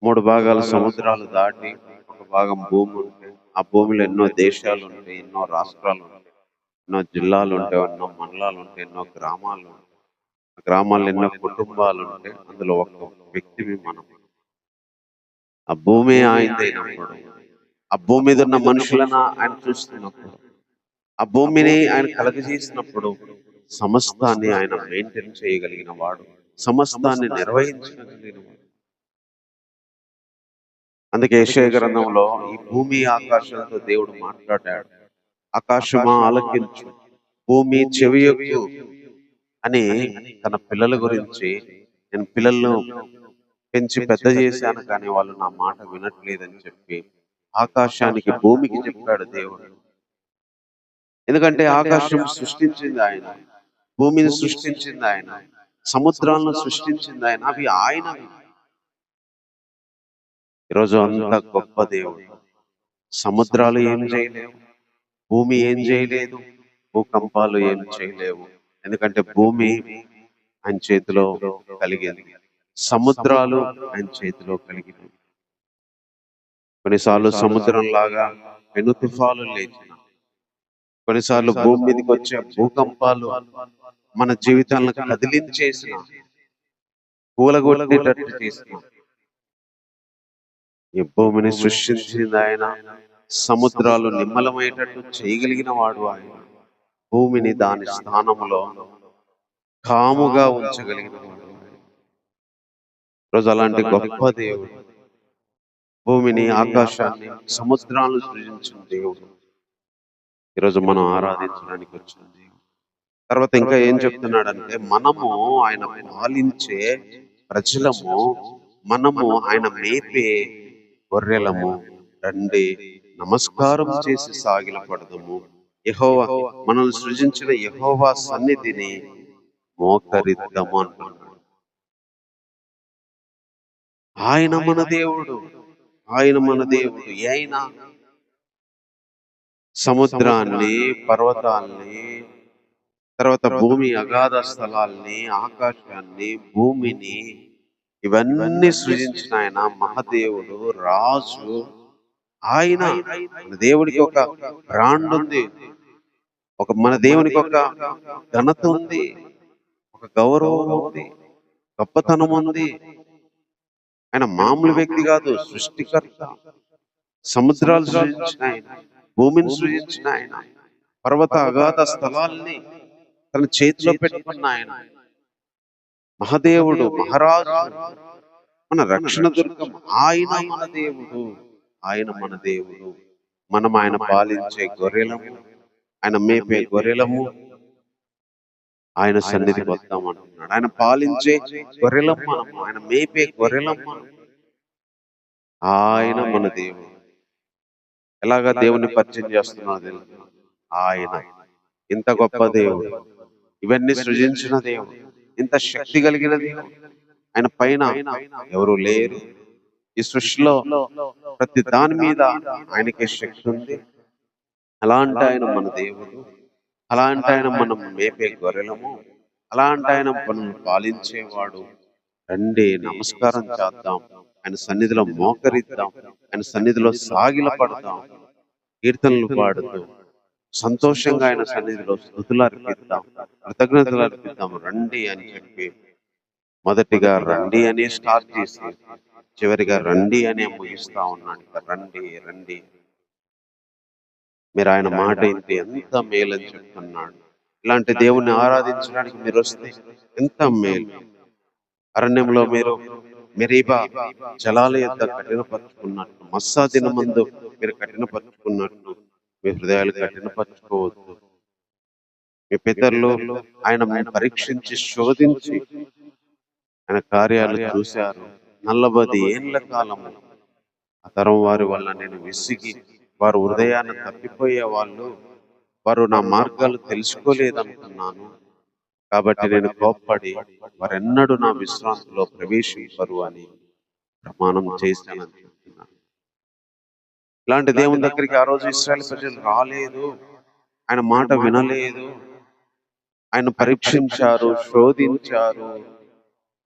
S1: 3 భాగాలు సముద్రాలు దాటి ఒక భాగం భూమి ఉంటే, ఆ భూమిలో ఎన్నో దేశాలు ఉంటాయి, ఎన్నో రాష్ట్రాలు ఉంటాయి, ఎన్నో జిల్లాలు ఉంటాయి, ఎన్నో మండలాలు ఉంటాయి, ఎన్నో గ్రామాలు ఉంటాయి. గ్రామాల్లో ఎన్నో కుటుంబాలు ఉంటాయి, అందులో ఒక వ్యక్తివి మనం. ఆ భూమి ఆయనదైనప్పుడు, ఆ భూమి మీద ఉన్న మనుషులను ఆయన చూస్తున్నప్పుడు, ఆ భూమిని ఆయన కలగజేసినప్పుడు సమస్తాన్ని ఆయన మెయింటైన్ చేయగలిగిన వాడు, సమస్తాన్ని నిర్వహించగలిగిన వాడు. అందుకే యెషయా గ్రంథంలో ఈ భూమి ఆకాశాలతో దేవుడు మాట్లాడాడు. ఆకాశమా ఆలకించు, భూమి చెవియొగ్గు అని తన పిల్లల గురించి నేను పిల్లలను పెంచి పెద్ద చేశాను, కానీ వాళ్ళు నా మాట వినట్లేదని చెప్పి ఆకాశానికి, భూమికి చెప్పాడు దేవుడు. ఎందుకంటే ఆకాశం సృష్టించింది ఆయన, భూమిని సృష్టించింది ఆయన, సముద్రాలను సృష్టించింది ఆయన. అవి ఆయనవి. ఈరోజు అంత గొప్ప దేవుడు. సముద్రాలు ఏం చేయలేవు, భూమి ఏం చేయలేదు, భూకంపాలు ఏం చేయలేవు. ఎందుకంటే భూమి ఆయన చేతిలో కలిగింది, సముద్రాలు ఆయన చేతిలో కలిగింది. కొన్నిసార్లు సముద్రం లాగా పెను తుఫాలు లేచిన, కొన్నిసార్లు భూమి మీదకి వచ్చే భూకంపాలు మన జీవితాలను కదిలించేసిన, కూలగొట్టేటట్టు చేసిన, ఈ భూమిని సృష్టించింది ఆయన, సముద్రాలు నిమ్మలమయ్యేటట్టు చేయగలిగిన వాడు ఆయన, భూమిని దాని స్థానంలో కాముగా ఉంచగలిగిన వాడు. రోజు అలాంటి గొప్ప దేవుడు, భూమిని, ఆకాశాన్ని, సముద్రాలను సృజించిన దేవుడు ఈరోజు మనం ఆరాధించడానికి వచ్చిన దేవుడు. తర్వాత ఇంకా ఏం చెప్తున్నాడంటే, మనము ఆయన పాలించే ప్రజలము, మనము ఆయన మేపే గొర్రెలము, రండి నమస్కారం చేసి సాగిలపడదము, యెహోవా మనల్ని సృజించిన యెహోవా సన్నిధిని మోకరిద్దము అంటున్నాడు. ఆయన మన దేవుడు, ఆయన మన దేవుడు. అయినా సముద్రాన్ని, పర్వతాల్ని, తర్వాత భూమి అగాధ స్థలాల్ని, ఆకాశాన్ని, భూమిని, ఇవన్నీ సృజించిన ఆయన మహాదేవుడు, రాజు ఆయన. మన దేవుడికి ఒక బ్రాండ్ ఉంది, మన దేవునికి ఒక ఘనత ఉంది, ఒక గౌరవం ఉంది, గొప్పతనం ఉంది. ఆయన మామూలు వ్యక్తి కాదు, సృష్టికర్త. సముద్రాలు సృజించిన ఆయన, భూమిని సృజించిన ఆయన, పర్వత అగాధ స్థలాల్ని తన చేతిలో పెట్టుకున్న ఆయన మహాదేవుడు, మహారాజు, మన రక్షణ దుర్గం. ఆయన మన దేవుడు, ఆయన మన దేవుడు. మనం ఆయన పాలించే గొర్రెలము, ఆయన మేపే గొర్రెలము. ఆయన సన్నిధికి వద్దామంటున్నాడు. ఆయన పాలించే గొర్రెలం మనము, ఆయన మేపే గొర్రెలం మనం. ఆయన మన దేవుడు. ఎలాగా దేవుని పరిచయం చేస్తున్నాడు తెలుసు? ఆయన ఇంత గొప్ప దేవుడు, ఇవన్నీ సృజించిన దేవుడు, ఇంత శక్తి కలిగిన దేవుడు. ఆయన పైన ఎవరు లేరు. ఈ సృష్టిలో ప్రతి దాని మీద ఆయనకే శక్తి ఉంది. అలాంటి ఆయన మన దేవుడు, అలాంటి ఆయన మనం మేపే గొర్రెలము, అలాంటి ఆయన మనల్ని పాలించేవాడు. రండి నమస్కారం చేద్దాం, ఆయన సన్నిధిలో మోకరిద్దాం, ఆయన సన్నిధిలో సాగిలపడదాం, కీర్తనలు పాడుతూ సంతోషంగా ఆయన సన్నిధిలో స్తుతులు అర్పిద్దాం, కృతజ్ఞతలు అర్పిద్దాం. రండి అని చెప్పి మొదటిగా రండి అని స్టార్ట్ చేసి చివరిగా రండి అనే ముగిస్తా ఉన్నాడు. రండి రండి. మీరు ఆయన మాట ఇంత ఎంత మేలని చెప్తున్నాడు. ఇలాంటి దేవుణ్ణి ఆరాధించడానికి మీరు వస్తే ఎంత మేలు. అరణ్యంలో మీరు మెరీబా జలాల యొద్ద కఠినపరుచుకున్నట్టు, మస్సా దినమందు మీరు కఠినపరుచుకున్నట్టు మీ హృదయాలు కఠినపరుచుకోవద్దు. మీ పితరులు ఆయన పరీక్షించి శోధించి ఆయన కార్యాలు చూశారు. 40 ఏళ్ల కాలము ఆ తరం వారి వల్ల నేను విసిగి, వారు హృదయాన్ని తప్పిపోయే వాళ్ళు, వారు నా మార్గాలు తెలుసుకోలేదనుకున్నాను. కాబట్టి నేను కోప్పడి వారెన్నడూ నా విశ్రాంతిలో ప్రవేశింపరు అని ప్రమాణం చేశానని చెప్తున్నాను. ఇలాంటి దేవుని దగ్గరికి ఆ రోజు ఇశ్రాయేలు ప్రజలు రాలేదు, ఆయన మాట వినలేదు, ఆయన పరీక్షించారు, శోధించారు,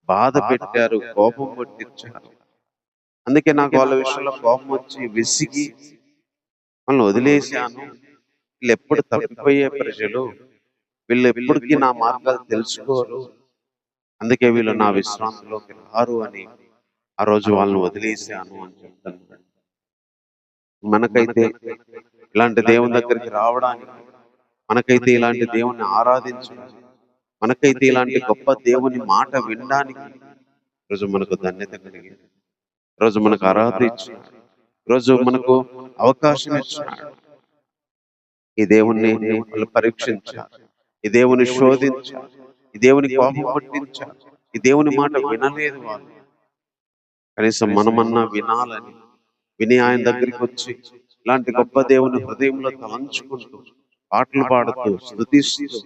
S1: బాధ పెట్టారు, కోపం పట్టించారు. అందుకే నాకు వాళ్ళ విషయంలో కోపం వచ్చి విసిగి వాళ్ళని వదిలేశాను. వీళ్ళు ఎప్పుడు తప్పిపోయే ప్రజలు, వీళ్ళు ఎప్పటికీ నా మార్గాలు తెలుసుకోరు, అందుకే వీళ్ళు నా విశ్రాంతిలోకి రారు అని ఆ రోజు వాళ్ళని వదిలేశాను అని చెప్తున్నాడు. మనకైతే ఇలాంటి దేవుని దగ్గరికి రావడానికి, మనకైతే ఇలాంటి దేవుని ఆరాధించడానికి, మనకైతే ఇలాంటి గొప్ప దేవుని మాట వినడానికి ఈరోజు మనకు ధన్యత కలిగింది. ఈరోజు మనకు అర్హత ఇచ్చినాడు, ఈరోజు మనకు అవకాశం ఇచ్చినాడు. ఈ దేవుణ్ణి వాళ్ళు పరీక్షించారు, ఈ దేవుని శోధించారు, ఈ దేవుని కోపం పట్టించారు, ఈ దేవుని మాట వినలేదు వాళ్ళు. కనీసం మనమన్నా వినాలని విని ఆయన దగ్గరికి వచ్చి ఇలాంటి గొప్ప దేవుని హృదయంలో తలంచుకుంటూ పాటలు పాడుతూ స్తుతిస్తూ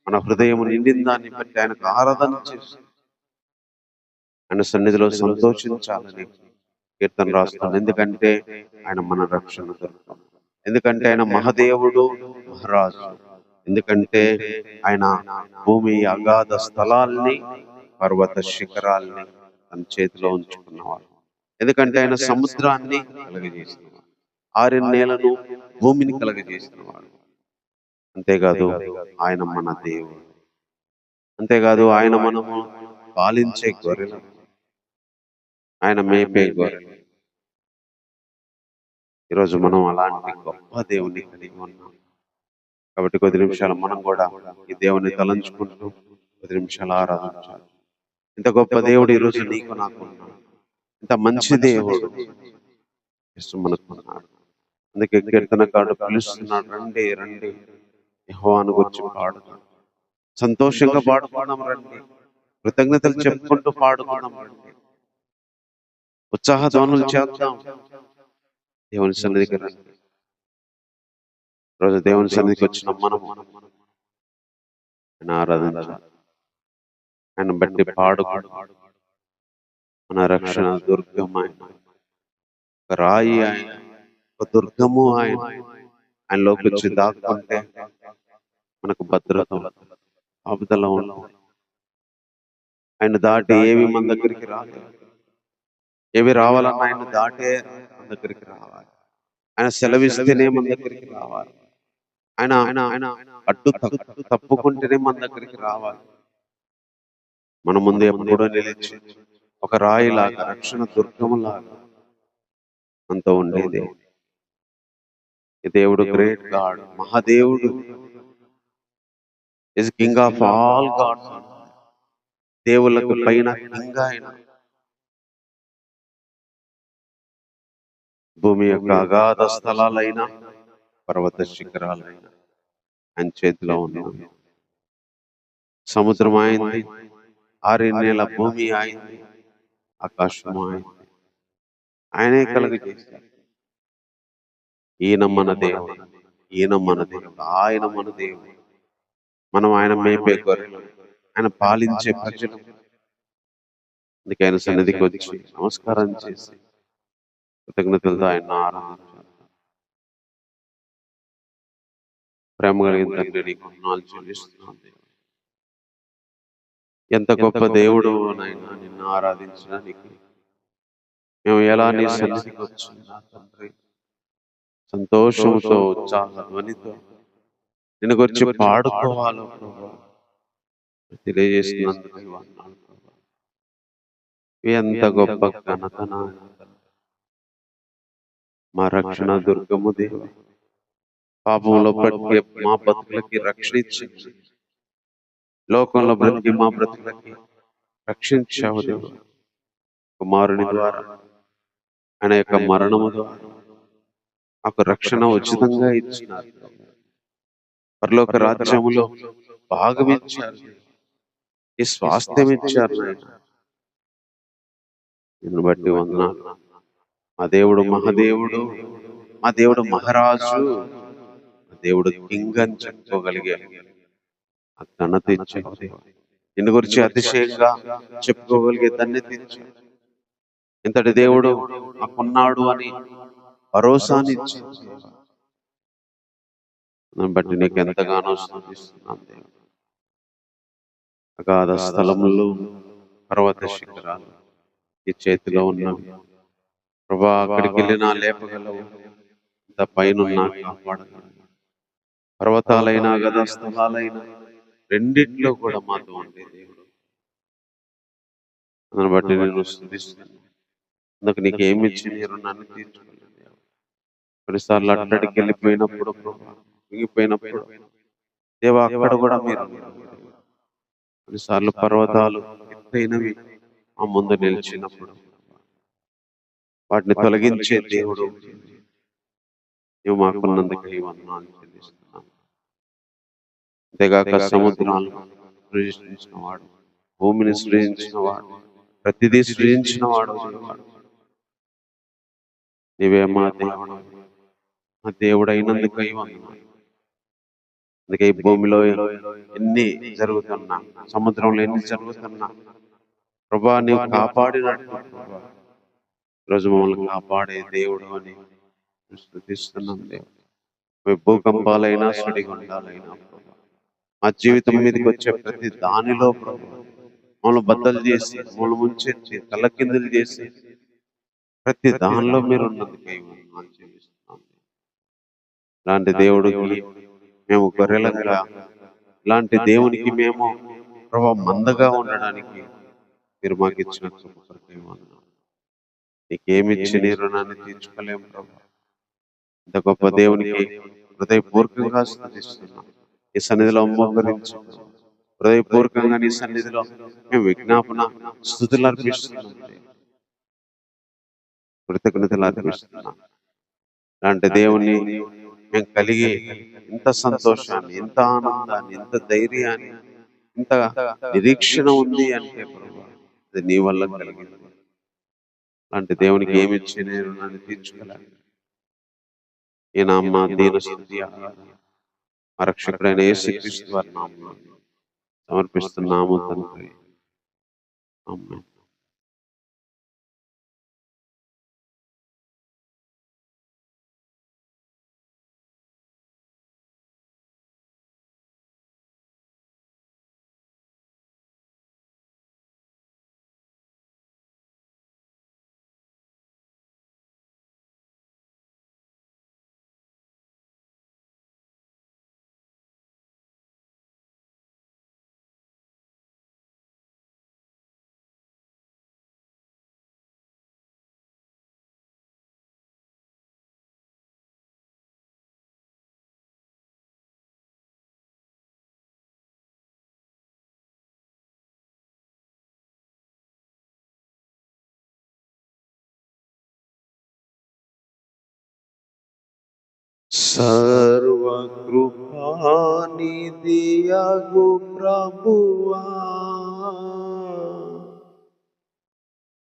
S1: మన హృదయం నిండిన దాన్ని బట్టి ఆయనకు ఆరాధన చేస్తూ ఆయన సన్నిధిలో సంతోషించాలని కీర్తన రాస్తాను. ఎందుకంటే ఆయన మన రక్షణ దొరుకుతాం, ఎందుకంటే ఆయన మహదేవుడు మహారాజు, ఎందుకంటే ఆయన భూమి అగాధ స్థలాల్ని పర్వత శిఖరాల్ని తన చేతిలో ఉంచుకున్నవాడు, ఎందుకంటే ఆయన సముద్రాన్ని కలగజేసినవాడు, ఆరిన నేలను భూమిని కలగజేసినవాడు. అంతేకాదు ఆయన మన దేవుడు, అంతేకాదు ఆయన మనము పాలించే గొర్రెలు, ఆయన మేపే గొర్రెలు. ఈరోజు మనం అలాంటి గొప్ప దేవుని కలిగి ఉన్నాం. కాబట్టి కొద్ది నిమిషాలు మనం కూడా ఈ దేవుని తలంచుకుంటూ కొద్ది నిమిషాలు ఆరాధించాలి. ఇంత గొప్ప దేవుడు ఈరోజు నీకు నాకు ఉన్నాడు, ఇంత మంచి దేవుడు మనకున్నాడు. అందుకే కీర్తనకారుడు పిలుస్తున్నాడు, రండి రండి యెహోవాను గురించి పాడుతాం, సంతోషంగా పాడుకుందాం రండి, కృతజ్ఞతలు చెప్పుకుంటూ పాడుకుందాం రండి, ఉత్సాహధ్వనులు చేద్దాం, దేవుని సన్నిధికి రండి. రోజు దేవుని సన్నిధికి వచ్చిన మనం ఆయన ఆరాధించాలి, ఆయన బట్టి పాడుకుంటూ. మన రక్షణ దుర్గం ఆయన, ఒక రాయి ఆయన, ఒక దుర్గము ఆయన. ఆయనలోకి వచ్చి దాక్కుంటే మనకు భద్రత, ఆపుదల ఉంటుంది. ఆయన దాటి ఏవి మన దగ్గరికి రాలేదు, ఏవి రావాలన్నా ఆయన దాటే మన దగ్గరికి రావాలి. ఆయన సెలవిస్తేనే మన దగ్గరికి రావాలి. ఆయన ఆయన అడ్డు తప్పుకుంటేనే మన దగ్గరికి రావాలి. మన ముందు ఎప్పుడూ నిలిచి ఒక రాయిలాగా, రక్షణ దుర్గములాగా అంత ఉండేది. ఈ దేవుడు గ్రేట్ గాడ్, మహాదేవుడు, is king of all gods, దేవుళ్ళకు పైన కింగ్ ఆయన. భూమి యొక్క అగాధ స్థలాలైన పర్వత శిఖరాలైన ఆయన చేతిలో ఉన్నది. సముద్రం అయింది, ఆరిన్నేల భూమి అయింది, ఆకాశం అయింది, ఆయనే కలుగజేశారు. ఈయన మన దేవుడు, ఈయన మన దేవుడు, ఆయన మన దేవుడు. మనం ఆయన మేపే గొర్రెలు, ఆయన పాలించే ప్రజలు. అందుకే ఆయన సన్నిధికి వచ్చి నమస్కారం చేసి కృతజ్ఞతలతో ఆయన ఆరాధించాలి. ప్రేమ కలిగిన తండ్రి, నీకు వందనాలు చెల్లిస్తున్నాను. ఎంత గొప్ప దేవుడు నాయనా, నిన్ను ఆరాధించడానికి మేము ఎలా నీ సన్నిధికి వచ్చినా తండ్రి, సంతోషంతో ఉత్సాహ ధ్వనితో నిన్ను గురించి పాడుకోవాలో తెలియజేసినందుకు వందనాలు ప్రభా. ఎంత గొప్ప ఘనత నాయనా, మా రక్షణ దుర్గము దేవ. పాపంలో బ్రతికే మా బతుకులకి రక్షణ ఇచ్చింది, లోకంలో బ్రతికి మా బ్రతుకులకి రక్షించావు దేవ. కుమారుని ద్వారా, ఆయన యొక్క మరణము ద్వారా మాకు రక్షణ ఉచితంగా ఇచ్చినారు. పరలోక రాజ్యములో భాగం ఇచ్చారు, ఈ స్వాస్థ్యం ఇచ్చారు నాయన. నిన్ను బట్టి వందనాలు. మా దేవుడు మహాదేవుడు, మా దేవుడు మహారాజు, మా దేవుడు కింగ్ అని చెప్పుకోగలిగే ఆ ఘనత ఇచ్చావు. నిన్ను గురించి అతిశయంగా చెప్పుకోగలిగే ధన్యత ఇచ్చావు. ఇంతటి దేవుడు మాకున్నాడు అని భరోసాని ఇచ్చింది. దాన్ని బట్టి నీకు ఎంతగానో స్తుతిస్తున్నాను దేవుడు. అగాధ స్థలములో పర్వత శిఖరాలు ఈ చేతిలో ఉన్నవి ప్రభా. అక్కడికి వెళ్ళినా లేపగలవు, ఇంత పైనున్నా కాపాడగలవు. పర్వతాలైనా గదా స్థలాలైనా రెండిట్లో కూడా మాతో ఉండే దేవుడు. దాన్ని బట్టి నేను స్తుతిస్తున్నాను. అందుకు నీకు ఏమి ఇచ్చి నేను నన్ను తీర్చుకోలేదు. కొన్నిసార్లు అట్టడికి వెళ్ళిపోయినప్పుడు, మిగిపోయినప్పుడు దేవా అక్కడ కూడా మీరు. కొన్నిసార్లు పర్వతాలు ఎత్తైనవి మా ముందు నిలిచినప్పుడు వాటిని తొలగించే దేవుడు నువ్వు మాకున్నందుకు ఈ వందనాలు చెల్లిస్తున్నాను. అంతేగాక సముద్రాలను సృష్టించిన వాడు, భూమిని సృజించిన వాడు, ప్రతిదీ సృజించిన వాడు నీవాడు. నీవే మా దేవుడు, మా దేవుడు అయినందుకై వందనాలు. అందుకే ఈ భూమిలో ఎన్ని జరుగుతున్నా, సముద్రంలో ఎన్ని జరుగుతున్నా ప్రభా నీవు కాపాడినట్టు ప్రభా ఈరోజు మమ్మల్ని కాపాడే దేవుడు అని స్తుతిస్తున్నాం దేవుడు. భూకంపాలైనా సుడిగుండాలైనా ప్రభా మా జీవితం మీదకి వచ్చే ప్రతి దానిలో ప్రభా మమ్మల్ని బద్దలు చేసి, మమ్మల్ని ముంచెత్తి తలకిందులు చేసి ప్రతి దానిలో మీరు ఉన్నందుకై వందనాలు చెల్లిస్తున్నాం. ఇలాంటి దేవుడికి మేము గొర్రెలంగా, ఇలాంటి దేవునికి మేము ప్రభా మందగా ఉండడానికి మీరు మాకు ఇచ్చిన కృపకై వందనాలు. నీకేమిచ్చి నీ రుణాన్ని తీర్చుకోలేము ప్రభా. ఇంత గొప్ప దేవునికి హృదయపూర్వకంగా స్తుతిస్తున్నాం. ఈ సన్నిధిలో మోకరించి హృదయపూర్వకంగా నీ సన్నిధిలో మేము విజ్ఞాపన స్తుతులు అర్పిస్తున్నాం, కృతజ్ఞతలు అర్పిస్తున్నాం. ఇలాంటి దేవుణ్ణి మేము కలిగి ఇంత సంతోషాన్ని, ఇంత ఆనందాన్ని, ఇంత ధైర్యాన్ని, ఇంత నిరీక్షణ ఉంది అంటే ప్రభా అది నీ వల్ల కలిగింది. అలాంటి దేవునికి ఏమిచ్చి నేను నన్ను తీర్చుకోలేను. ఈ నామ దీన స్తుతి మా రక్షకుడైన యేసుక్రీస్తు వారి నామములో సమర్పిస్తున్నాము తండ్రి. ఆమేన్. సర్వకృపానిధియగు ప్రభువా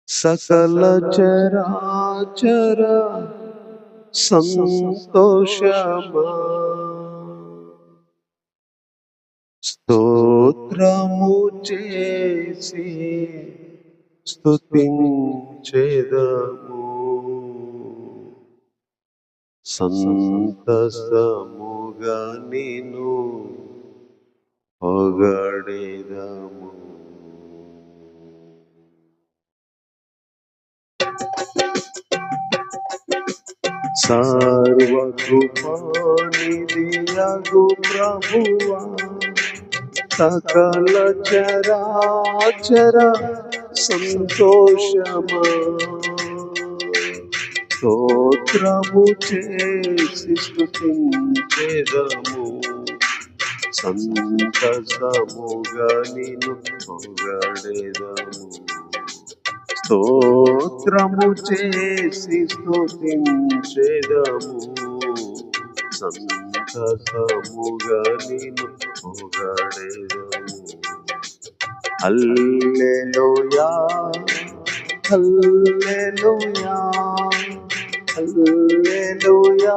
S1: సకల చరాచర సంతోషమా స్తోత్రము చేసి స్తుతించెదము, సంతసముగా నిన్ను పొగడెదము. సర్వకృపానిధియగు ప్రభువా సకల చరాచర సంతోషమా స్తోత్రము చేసి స్తుతించెదము, సంతసముగా నిన్ను పొగడెదము. స్తోత్రము చేసి స్తుతించెదము, సంతసముగా నిన్ను పొగడెదము. హల్లెలూయా హల్లెలూయా హల్లెలూయా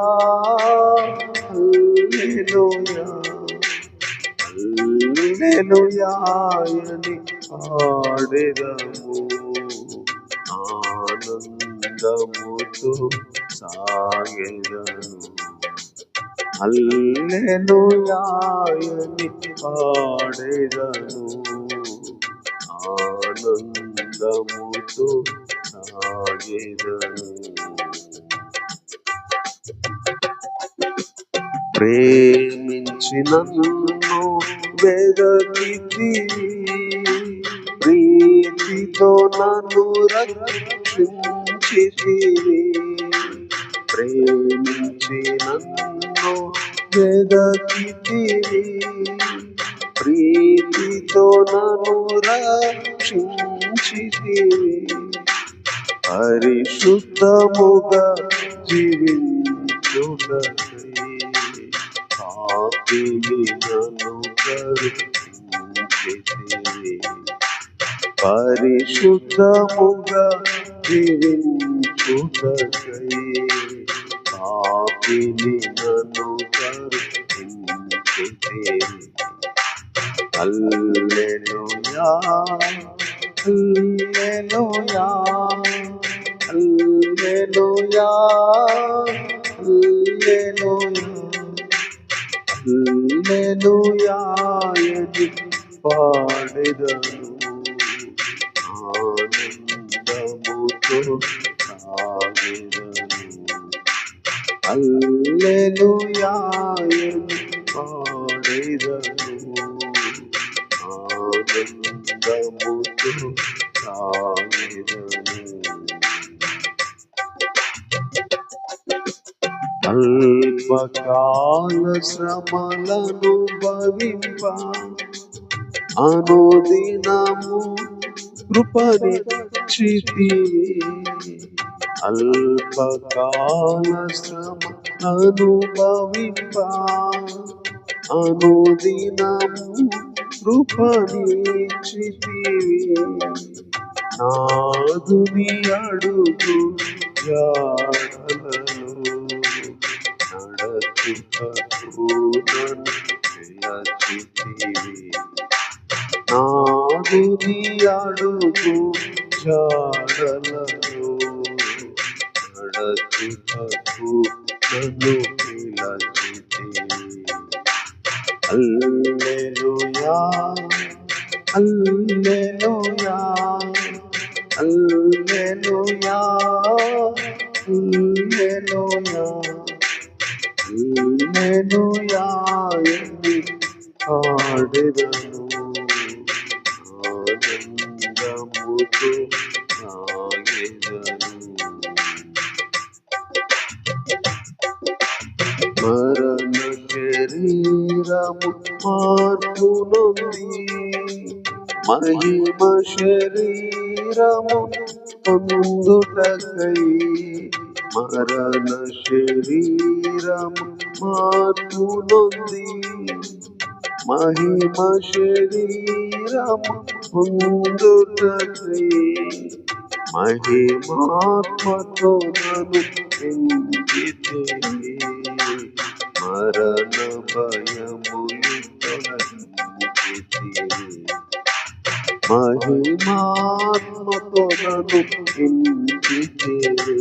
S1: హల్లెలూయా హల్లెలూయా అని పాడెదము, ఆనందముతో సాగెదము. హల్లెలూయా అని పాడెదము, ఆనందముతో సాగెదము. ప్రేమించి నన్ను వెదకితివి, ప్రీతితో నన్ను రక్షించితివి. ప్రేమించి నన్ను వెదకితివి, ప్రీతితో నన్ను రక్షించితివి. పరిశుద్ధముగా జీవించుటకై పాపిని నన్ను కరుణించితివి. పరిశుద్ధముగా జీవించుటకై పాపిని నన్ను కరుణించితివి. హల్లెలూయా హల్లెలూయా హల్లెలూయా హల్లెలూయా హల్లెలూయా అని పాడెదను ఆనందముతో సాగెదను. హల్లెలూయా అని పాడెదను ఆనందముతో సాగెదను. అల్పకాల శ్రమలను భవింప అనుదినము కృపనిచ్చితివి. అల్పకాల శ్రమలను భవింప అనుదినము కృపనిచ్చితివి. నాదుని అడుగు జాడలలో నడచుటకు నన్ను పిలచితివి. నాదుని అడుగు జాడలలో నడచుటకు నన్ను పిలచితివి. హల్లెలూయా హల్లెలూయా హల్లెలూయా హల్లెలూయా హల్లెలూయా అని పాడెదను ఆనందముతో సాగెదను. మరణ శరీరము మార్పు నొంది మహిమ శరీరము పొందుటకై మరణ శరీరము మార్పు నొంది మహిమ శరీరము పొందుటకై మహిమాత్మతో నన్ను పెంచితివి. మరణ భయములు తొలగించితివి. మహిమాత్మతో నన్ను పెంచితివి.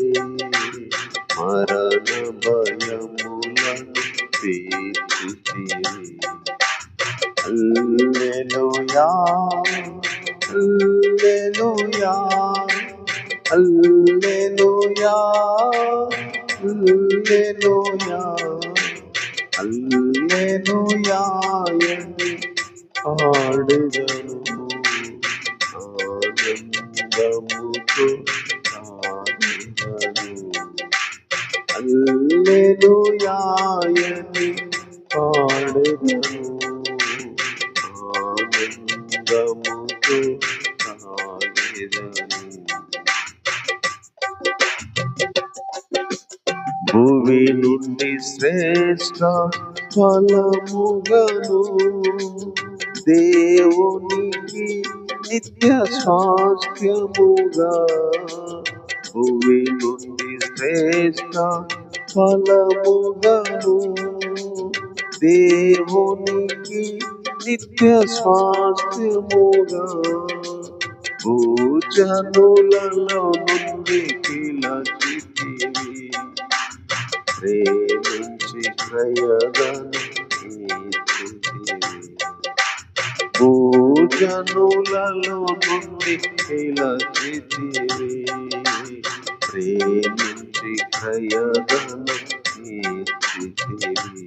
S1: మరణ భయములను తీర్చితివి. హల్లెలూయా హల్లెలూయా హల్లెలూయా హల్లెలూయా హల్లెలూయా అని పాడెదను ఆనందముతో సాగెదను. హల్లెలూయా అని పాడెదను ఆనందముతో సాగెదను. భూమి నుండి శ్రేష్ఠ ఫలముగను దేవునికి నిత్య స్వాస్థ్యముగా భూమి నుండి శ్రేష్ఠ ఫలముగను దేవునికి నిత్య స్వాస్థ్యముగా భూజనులలో నుండి పిలచితివి. ప్రేమించి క్రయధను ఇచ్చితివి. భూజనులలో నుండి పిలచితివి. ప్రేమించి క్రయధను ఇచ్చితివి.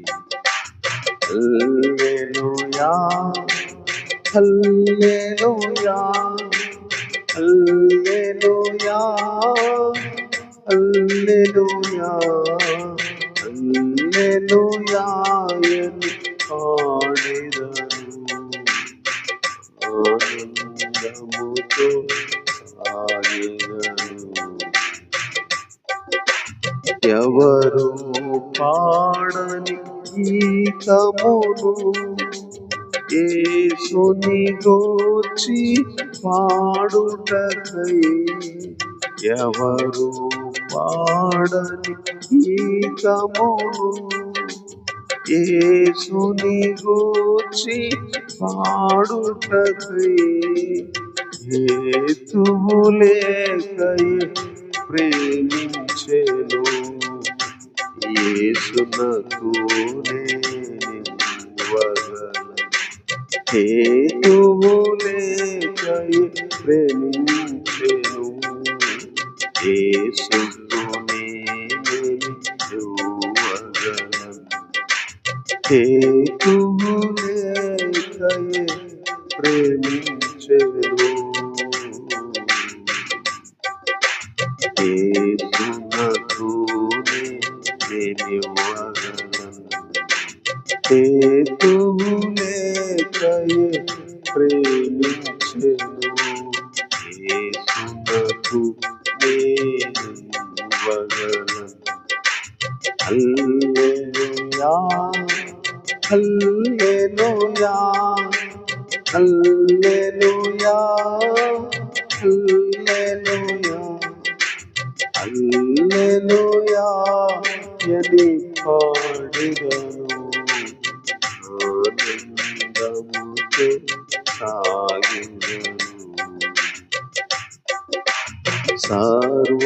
S1: హల్లెలూయా హల్లెలూయా హల్లెలూయా హల్లెలూయా హల్లెలూయా అని పాడెదను ఆనందముతో సాగెదను. ఎవరు పాడని గీతమును యేసుని గూర్చి పాడుటకై ఎవరు పాడని గీతమును యేసుని గూర్చి పాడుటకై హేతువు లేకై ప్రేమించెను యేసునకు నేనివ్వగలను హేతువు లేకై ప్రేమించెను యేసుకు నేనివ్వగలను హేతువు లేకై ప్రేమించెను యేసునకు నేనివ్వగలను హేతువు లేకై ప్రేమించెను యేసునకు నేనివ్వగలను హల్లెలూయా హల్లెలూయా హల్లెలూయా హల్లెలూయా హల్లెలూయా యని పాడెదను ఆనందముతో సాగెదను సర్వకృపానిధి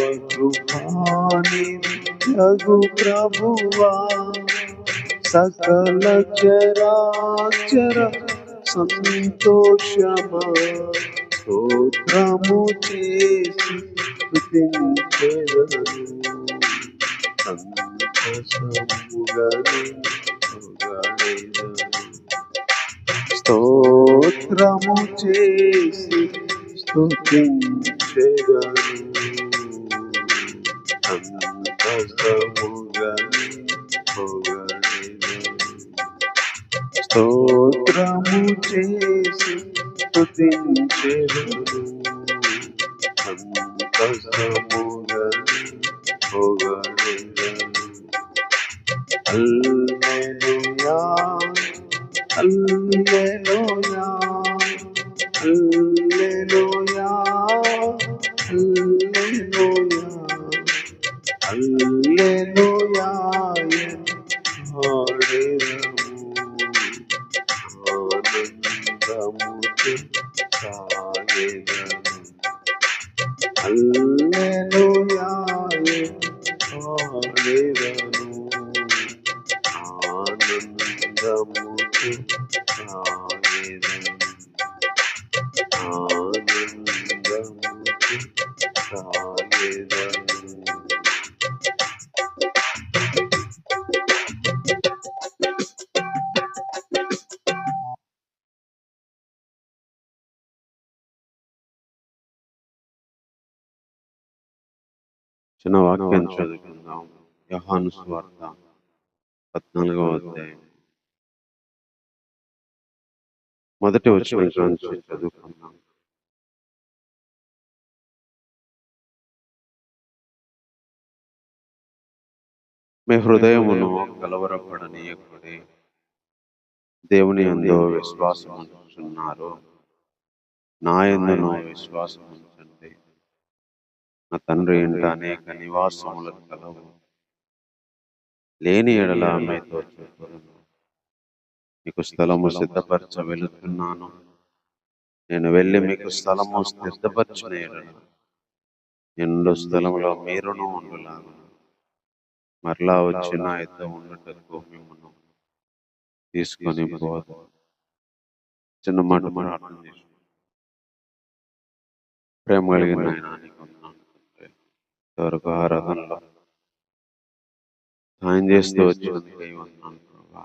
S1: ప్రభువా సకల చరాచర సంతోషమా స్తోత్రము చేసి స్తుతించెదను సంతసముగను పొగడెదను స్తోత్రము చేసి స్తుతించెదను సంతసముగను పొగడెదను స్తోత్రము చేసి స్తుతించెదను సంతసముగను పొగడెదను హల్లెలూయా హల్లెలూయా హల్లెలూయా హల్లెలూయా హల్లెలూయా పాడెదము ఆనందముతో సాగెదము హల్లెలూయా పాడెదము ఆనందముతో సాగెదము ఆనందముతో సాగెదము చిన్న వాక్యం చదువుకుందాం. యోహాను సువార్త 14వ అధ్యాయం మొదటి వచనం నుంచి చదువుకుందాం. మీ హృదయమును కలవరపడనీయకుడి, దేవుని యందు విశ్వాసం ఉంచుచున్నారు, నా యందును విశ్వాసం ఉంచండి. నా తండ్రి ఇంట అనేక నివాసములు కలవు, లేని ఎడల మీతో చెప్పుదును. మీకు స్థలము సిద్ధపరచ వెళుతున్నాను. నేను వెళ్ళి మీకు స్థలము సిద్ధపరచిన ఎడల నిండు స్థలంలో మీరును ఉండులాగున మరలా వచ్చి నా యొద్ద ఉండుటకు మిమ్మల్ని తీసుకొని పోదు. చిన్న మాట ప్రార్థన చేసి ప్రేమ కలిగిన ఆయన నీకు వందనాలు. ఇంతవరకు ఆరాధనలో సాయం చేస్తూ వచ్చినందుకు వందనాలు ప్రభా.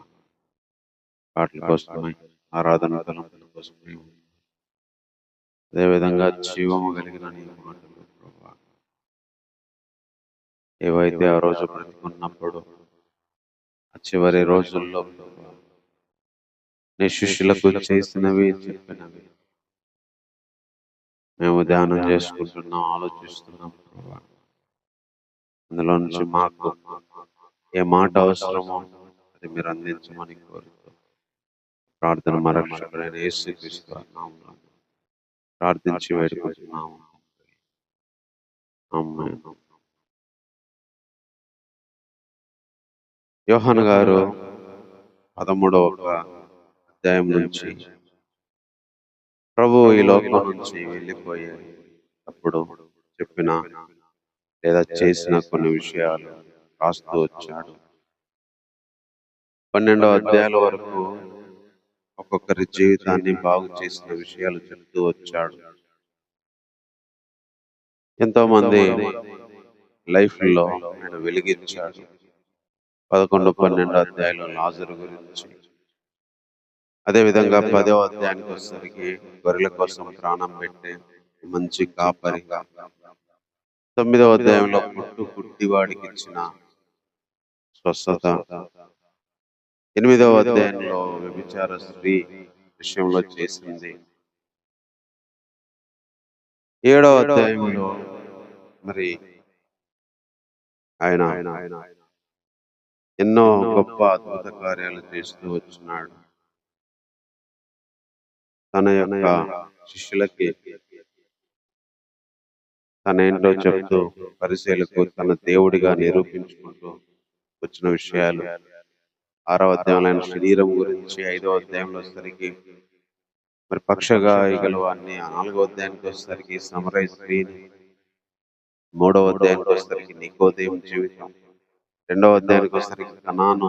S1: పాటల కోసమై, ఆరాధన తలంపుల కోసమై, అదేవిధంగా జీవము కలిగిన నీ మాటలు ప్రభా, ఏవైతే ఆ రోజు బ్రతికున్నప్పుడు ఆ చివరి రోజుల్లో ప్రభా నీ శిష్యులకు చేసినవి చెప్పినవి మేము ధ్యానం చేసుకుంటున్నాం, ఆలోచిస్తున్నాం ప్రభా. అందులో నుంచి మాకు ఏ మాట అవసరమో అది మీరు అందించమని కోరుతూ ప్రార్థన మా రక్షకుడైన యేసుక్రీస్తు నామములో ప్రార్థించి వేడుకుంటున్నాము. ఆమేన్. యోహాను గారు 13వ అధ్యాయం నుంచి ప్రభు ఈ లోకం నుంచి వెళ్ళిపోయేటప్పుడు చెప్పిన లేదా చేసిన కొన్ని విషయాలు రాస్తూ వచ్చాడు. 12వ అధ్యాయాల వరకు ఒక్కొక్కరి జీవితాన్ని బాగు చేసిన విషయాలు చెప్తూ వచ్చాడు. ఎంతో మంది లైఫ్ లో ఆయన వెలిగించాడు. 11, 12 అధ్యాయంలో లాజరు గురించి, అదే విధంగా 10వ అధ్యాయానికి వచ్చేసరికి గొర్రెల కోసం ప్రాణం పెట్టే మంచి కాపరి, 9వ అధ్యాయంలో గుడ్డివాడికి ఇచ్చిన స్వస్థత, 8వ అధ్యాయంలో వ్యభిచార స్త్రీ విషయంలో చేసింది, 7వ అధ్యాయంలో మరి ఆయన ఎన్నో గొప్ప అద్భుత కార్యాలు చేస్తూ వచ్చినాడు. తన యొక్క శిష్యులకి తనేంటో చెప్తూ పరిచయులకు తన దేవుడిగా నిరూపించుకుంటూ వచ్చిన విషయాలు. 6వ అధ్యాయంలో ఆయన శరీరం గురించి, 5వ అధ్యాయంలో వచ్చేసరికి మరి పక్షగాయకులు అన్ని, 4వ అధ్యాయానికి వచ్చేసరికి సమరయ స్త్రీని, 3వ అధ్యాయానికి వచ్చేసరికి నికోదేము జీవితం, 2వ అధ్యాయానికి వచ్చేసరికి కనాను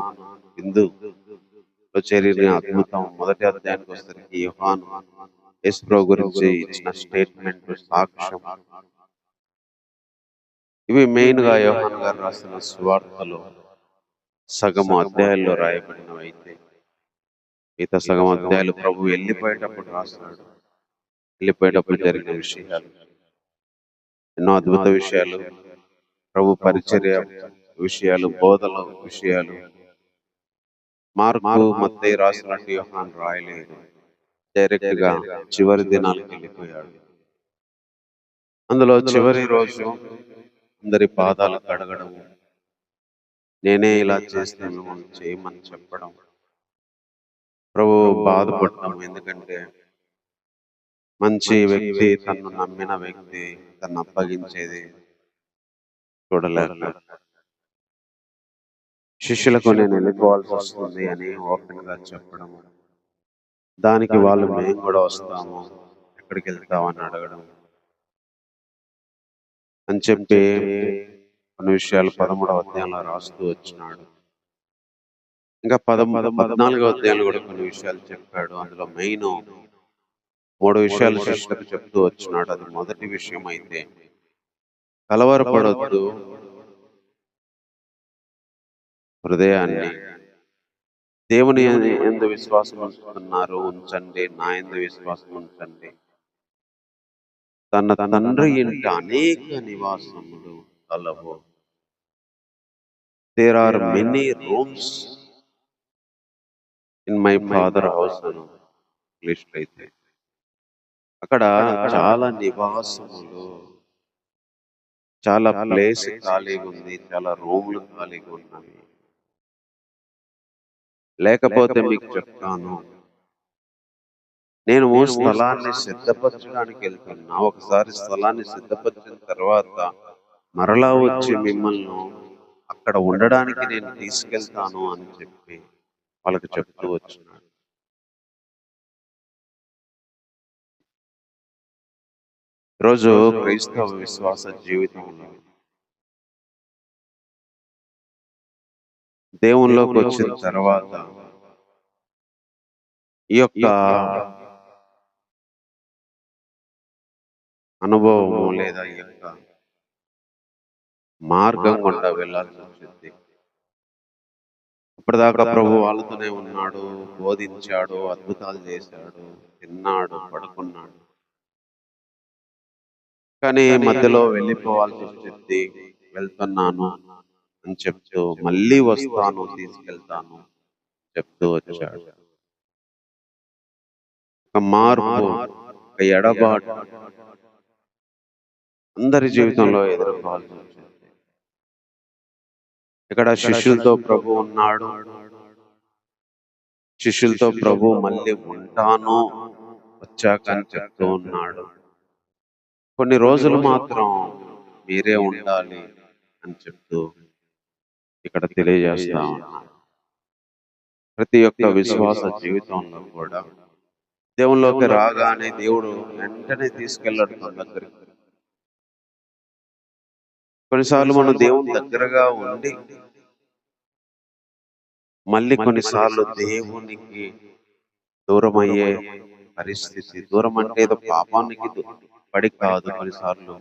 S1: విందులో చేరిన అద్భుతం, 1వ అధ్యాయానికి వచ్చేసరికి యోహాను యేసుప్రభు గురించి ఇచ్చిన స్టేట్మెంట్, సాక్ష్యం. ఇవి మెయిన్ గా యోహాను గారు రాసిన సువార్తలో సగము అధ్యాయాల్లో రాయబడినవి అయితే, మిగతా సగం అధ్యాయాలు ప్రభు వెళ్ళిపోయేటప్పుడు రాస్తాడు. వెళ్ళిపోయేటప్పుడు జరిగిన విషయాలు, ఎన్నో అద్భుత విషయాలు, ప్రభు పరిచర్య విషయాలు, బోధల విషయాలు. మార్కు, మత్తయి రాసినట్టు యోహాను రాయలేదు. డైరెక్ట్ గా చివరి దినాలకు వెళ్ళిపోయాడు. అందులో చివరి రోజు అందరి పాదాలు కడగడం, నేనే ఇలా చేస్తే మిమ్మల్ని చేయమని చెప్పడం, ప్రభు బాధపడటం. ఎందుకంటే మంచి వ్యక్తి, తను నమ్మిన వ్యక్తి తను అప్పగించేది చూడలేక శిష్యులకు నేను వెళ్ళిపోవాల్సి వస్తుంది అని ఓపెన్ గా చెప్పడం, దానికి వాళ్ళు మేము కూడా వస్తాము, ఎక్కడికి వెళ్తామని అడగడం అని చెప్పి కొన్ని విషయాలు 13వ అధ్యాయంలో రాస్తూ వచ్చినాడు. ఇంకా 14వ అధ్యాయంలో కూడా కొన్ని విషయాలు చెప్పాడు. అందులో మెయిన్ 3 విషయాలు శిష్యులకు చెప్తూ వచ్చినాడు. అది మొదటి విషయం అయితే, కలవరపడొద్దు, హృదయాన్ని దేవుని యందు విశ్వాసం ఉంచుతున్నారు ఉంచండి, నా యందు విశ్వాసం ఉంచండి. తన తండ్రి ఇంట అనేక నివాసములు కలవు. There are many rooms in my father house అని ఇంగ్లీష్ అయితే, అక్కడ చాలా నివాసములు, చాలా ప్లేస్ ఖాళీగా ఉంది, చాలా రూమ్లు ఖాళీగా ఉన్నాయి. లేకపోతే మీకు చెప్తాను, నేను స్థలాన్ని సిద్ధపరచడానికి వెళ్తున్నా. ఒకసారి స్థలాన్ని సిద్ధపరిచిన తర్వాత మరలా వచ్చి మిమ్మల్ని అక్కడ ఉండడానికి నేను తీసుకెళ్తాను అని చెప్పి వాళ్ళకి చెప్తూ వచ్చినాడు. ఈరోజు క్రైస్తవ విశ్వాస జీవితంలో దేవునిలోకి వచ్చిన తర్వాత ఈ యొక్క అనుభవము లేదా ఈ యొక్క మార్గం గుండా వెళ్ళాల్సి వచ్చింది. ఇప్పటిదాకా ప్రభు వాళ్ళతోనే ఉన్నాడు, బోధించాడు, అద్భుతాలు చేశాడు, తిన్నాడు, పడుకున్నాడు. కానీ మధ్యలో వెళ్ళిపోవాల్సి వచ్చింది. వెళ్తున్నాను అని చెప్తూ మళ్ళీ వస్తాను, తీసుకెళ్తాను చెప్తూ వచ్చాడు. ఒక మార్పు, ఒక ఎడబాటు అందరి జీవితంలో ఎదుర్కోవాల్సి వచ్చింది. ఇక్కడ శిష్యులతో ప్రభు ఉన్నాడు, శిష్యులతో ప్రభు మళ్ళీ ఉంటాను వచ్చాక అని చెప్తూ ఉన్నాడు. కొన్ని రోజులు మాత్రం మీరే ఉండాలి అని చెప్తూ ఇక్కడ తెలియజేస్తా ఉన్నాడు. ప్రతి ఒక్క విశ్వాస జీవితంలో కూడా దేవునిలోకి రాగానే దేవుడు వెంటనే తీసుకెళ్ళాడు మన దగ్గరికి. కొన్నిసార్లు మనం దేవుని దగ్గరగా ఉండి మళ్ళీ కొన్నిసార్లు దేవునికి దూరం అయ్యే పరిస్థితి. దూరం అంటే ఏదో పాపానికి పడి కాదు. కొన్నిసార్లు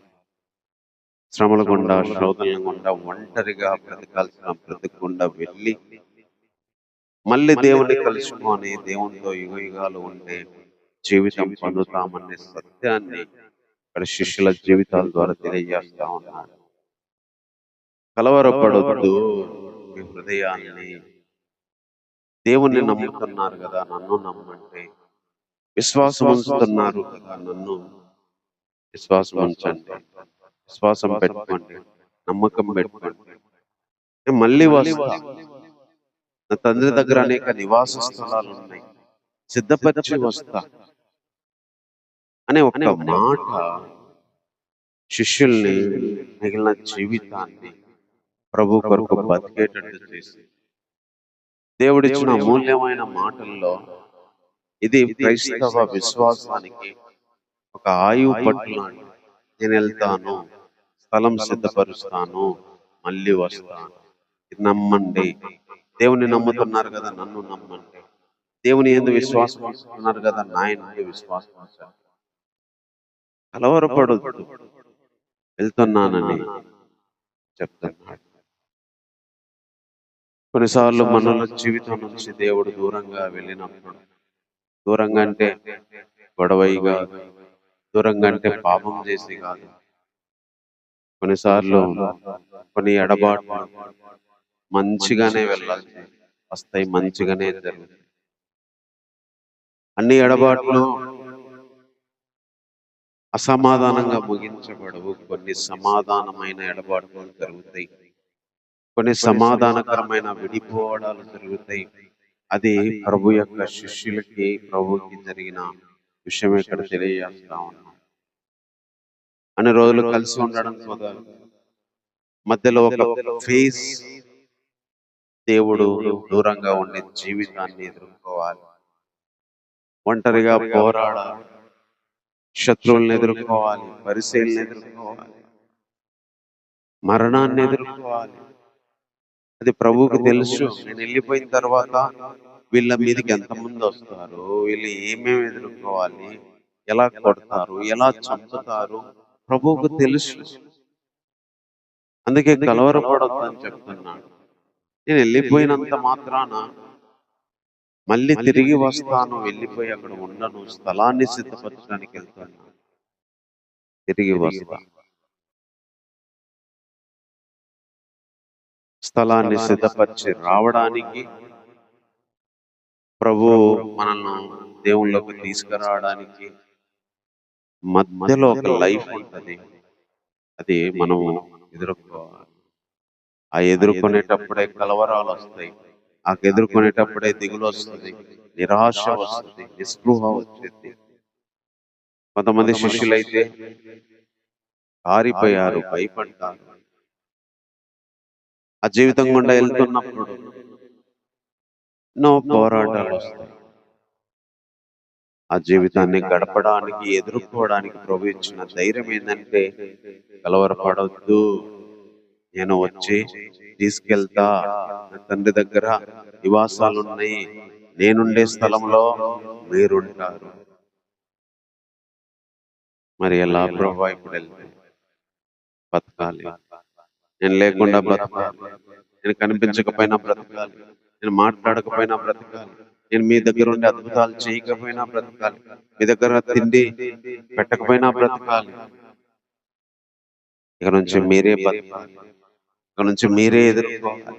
S1: శ్రమల గుండా, శోధనల గుండా ఒంటరిగా బ్రతకాల్సిన బ్రతకకుండా వెళ్ళి మళ్ళీ దేవుని కలుసుకొని దేవునితో యుగయుగాలు ఉండే జీవితం పొందుతామనే సత్యాన్ని ఇక్కడ శిష్యుల జీవితాల ద్వారా తెలియజేస్తా ఉన్నాడు. కలవరపడొద్దు మీ హృదయాన్ని. దేవుణ్ణి నమ్ముతున్నారు కదా, నన్ను నమ్మండి. విశ్వాసం ఉంచుతున్నారు కదా, నన్ను విశ్వాసం ఉంచండి. విశ్వాసం పెట్టుకోండి, నమ్మకం పెట్టుకోండి. నేను మళ్ళీ వస్తా. నా తండ్రి దగ్గర అనేక నివాస స్థలాలు ఉన్నాయి, సిద్ధపరిచి వస్తా అనే ఒక మాట శిష్యుల్ని, మిగిలిన జీవితాన్ని ప్రభు కొరకు బతికేటట్టు చేసి దేవుడిచ్చిన అమూల్యమైన మాటల్లో ఇది క్రైస్తవ విశ్వాసానికి ఒక ఆయువు పట్టు లాంటి. నేను వెళ్తాను, స్థలం సిద్ధపరుస్తాను, మళ్ళీ వస్తాను. ఇది నమ్మండి. దేవుని నమ్ముతున్నారు కదా, నన్ను నమ్మండి. దేవుని యందు విశ్వాసం ఉంచుతున్నారు కదా, నా యందు విశ్వాసం ఉంచండి. కలవరపడొద్దు, వెళ్తున్నానని చెప్తున్నాడు. కొన్నిసార్లు మనల జీవితం నుంచి దేవుడు దూరంగా వెళ్ళినప్పుడు, దూరంగా అంటే గొడవైగా, దూరంగా అంటే పాపం చేసి కాదు. కొన్నిసార్లు కొన్ని ఎడబాట్లు మంచిగానే వెళ్ళాల్సి వస్తాయి, మంచిగానే జరుగుతాయి. అన్ని ఎడబాట్లు అసమాధానంగా ముగించబడవు. కొన్ని సమాధానమైన ఎడబాట్లు జరుగుతాయి, కొన్ని సమాధానకరమైన విడిపోవడాలు జరుగుతాయి. అది ప్రభు యొక్క శిష్యులకి, ప్రభుకి జరిగిన విషయం ఇక్కడ తెలియజేస్తా ఉన్నాం. అన్ని రోజులు కలిసి ఉండడం కుదరదు. మధ్యలో ఒక ఫేజ్ దేవుడు దూరంగా ఉండే జీవితాన్ని ఎదుర్కోవాలి. ఒంటరిగా పోరాడాలి, శత్రువులను ఎదుర్కోవాలి, పరిశీలన ఎదుర్కోవాలి, మరణాన్ని ఎదుర్కోవాలి. అది ప్రభువుకి తెలుసు. నేను వెళ్ళిపోయిన తర్వాత వీళ్ళ మీదకి ఎంతమంది వస్తారు, వీళ్ళు ఏమేమి ఎదుర్కోవాలి, ఎలా కొడతారు, ఎలా చంపుతారు, ప్రభువుకు తెలుసు. అందుకే కలవరపడొద్దు అని చెప్తున్నాడు. నేను వెళ్ళిపోయినంత మాత్రాన మళ్ళీ తిరిగి వస్తాను, వెళ్ళిపోయి అక్కడ ఉండను, స్థలాన్ని సిద్ధపరచడానికి వెళ్తాను, తిరిగి వస్తా. స్థలాన్ని సిద్ధపరిచి రావడానికి, ప్రభు మనల్ని దేవుళ్ళకి తీసుకురావడానికి మధ్యలో ఒక లైఫ్ ఉంటుంది. అది మనము ఎదుర్కోవాలి. ఆ ఎదుర్కొనేటప్పుడే కలవరాలు వస్తాయి, ఆ ఎదుర్కొనేటప్పుడే దిగులు వస్తుంది, నిరాశ వస్తుంది, నిస్పృహ వచ్చింది. కొంతమంది శిష్యులైతే కారిపోయారు, భయపడ్డారు. ఆ జీవితం గుండా వెళ్తున్నప్పుడు ఎన్నో పోరాటాలు వస్తాయి. ఆ జీవితాన్ని గడపడానికి, ఎదుర్కోవడానికి ప్రభు ఇచ్చిన ధైర్యం ఏంటంటే, కలవరపడవద్దు, నేను వచ్చి తీసుకెళ్తా. నా తండ్రి దగ్గర నివాసాలు ఉన్నాయి, నేనుండే స్థలంలో మీరుంటారు. మరి ఎలా ప్రభు ఇప్పుడు వెళ్తే బతకాలి? నేను లేకుండా బ్రతకాలి, నేను కనిపించకపోయినా బ్రతకాలి, నేను మాట్లాడకపోయినా బ్రతకాలి, నేను మీ దగ్గర ఉండే అద్భుతాలు చేయకపోయినా బ్రతకాలి, మీ దగ్గర తిండి పెట్టకపోయినా బ్రతకాలి. ఇక నుంచి మీరే బతకాలి, ఇక నుంచి మీరే ఎదుర్కోవాలి.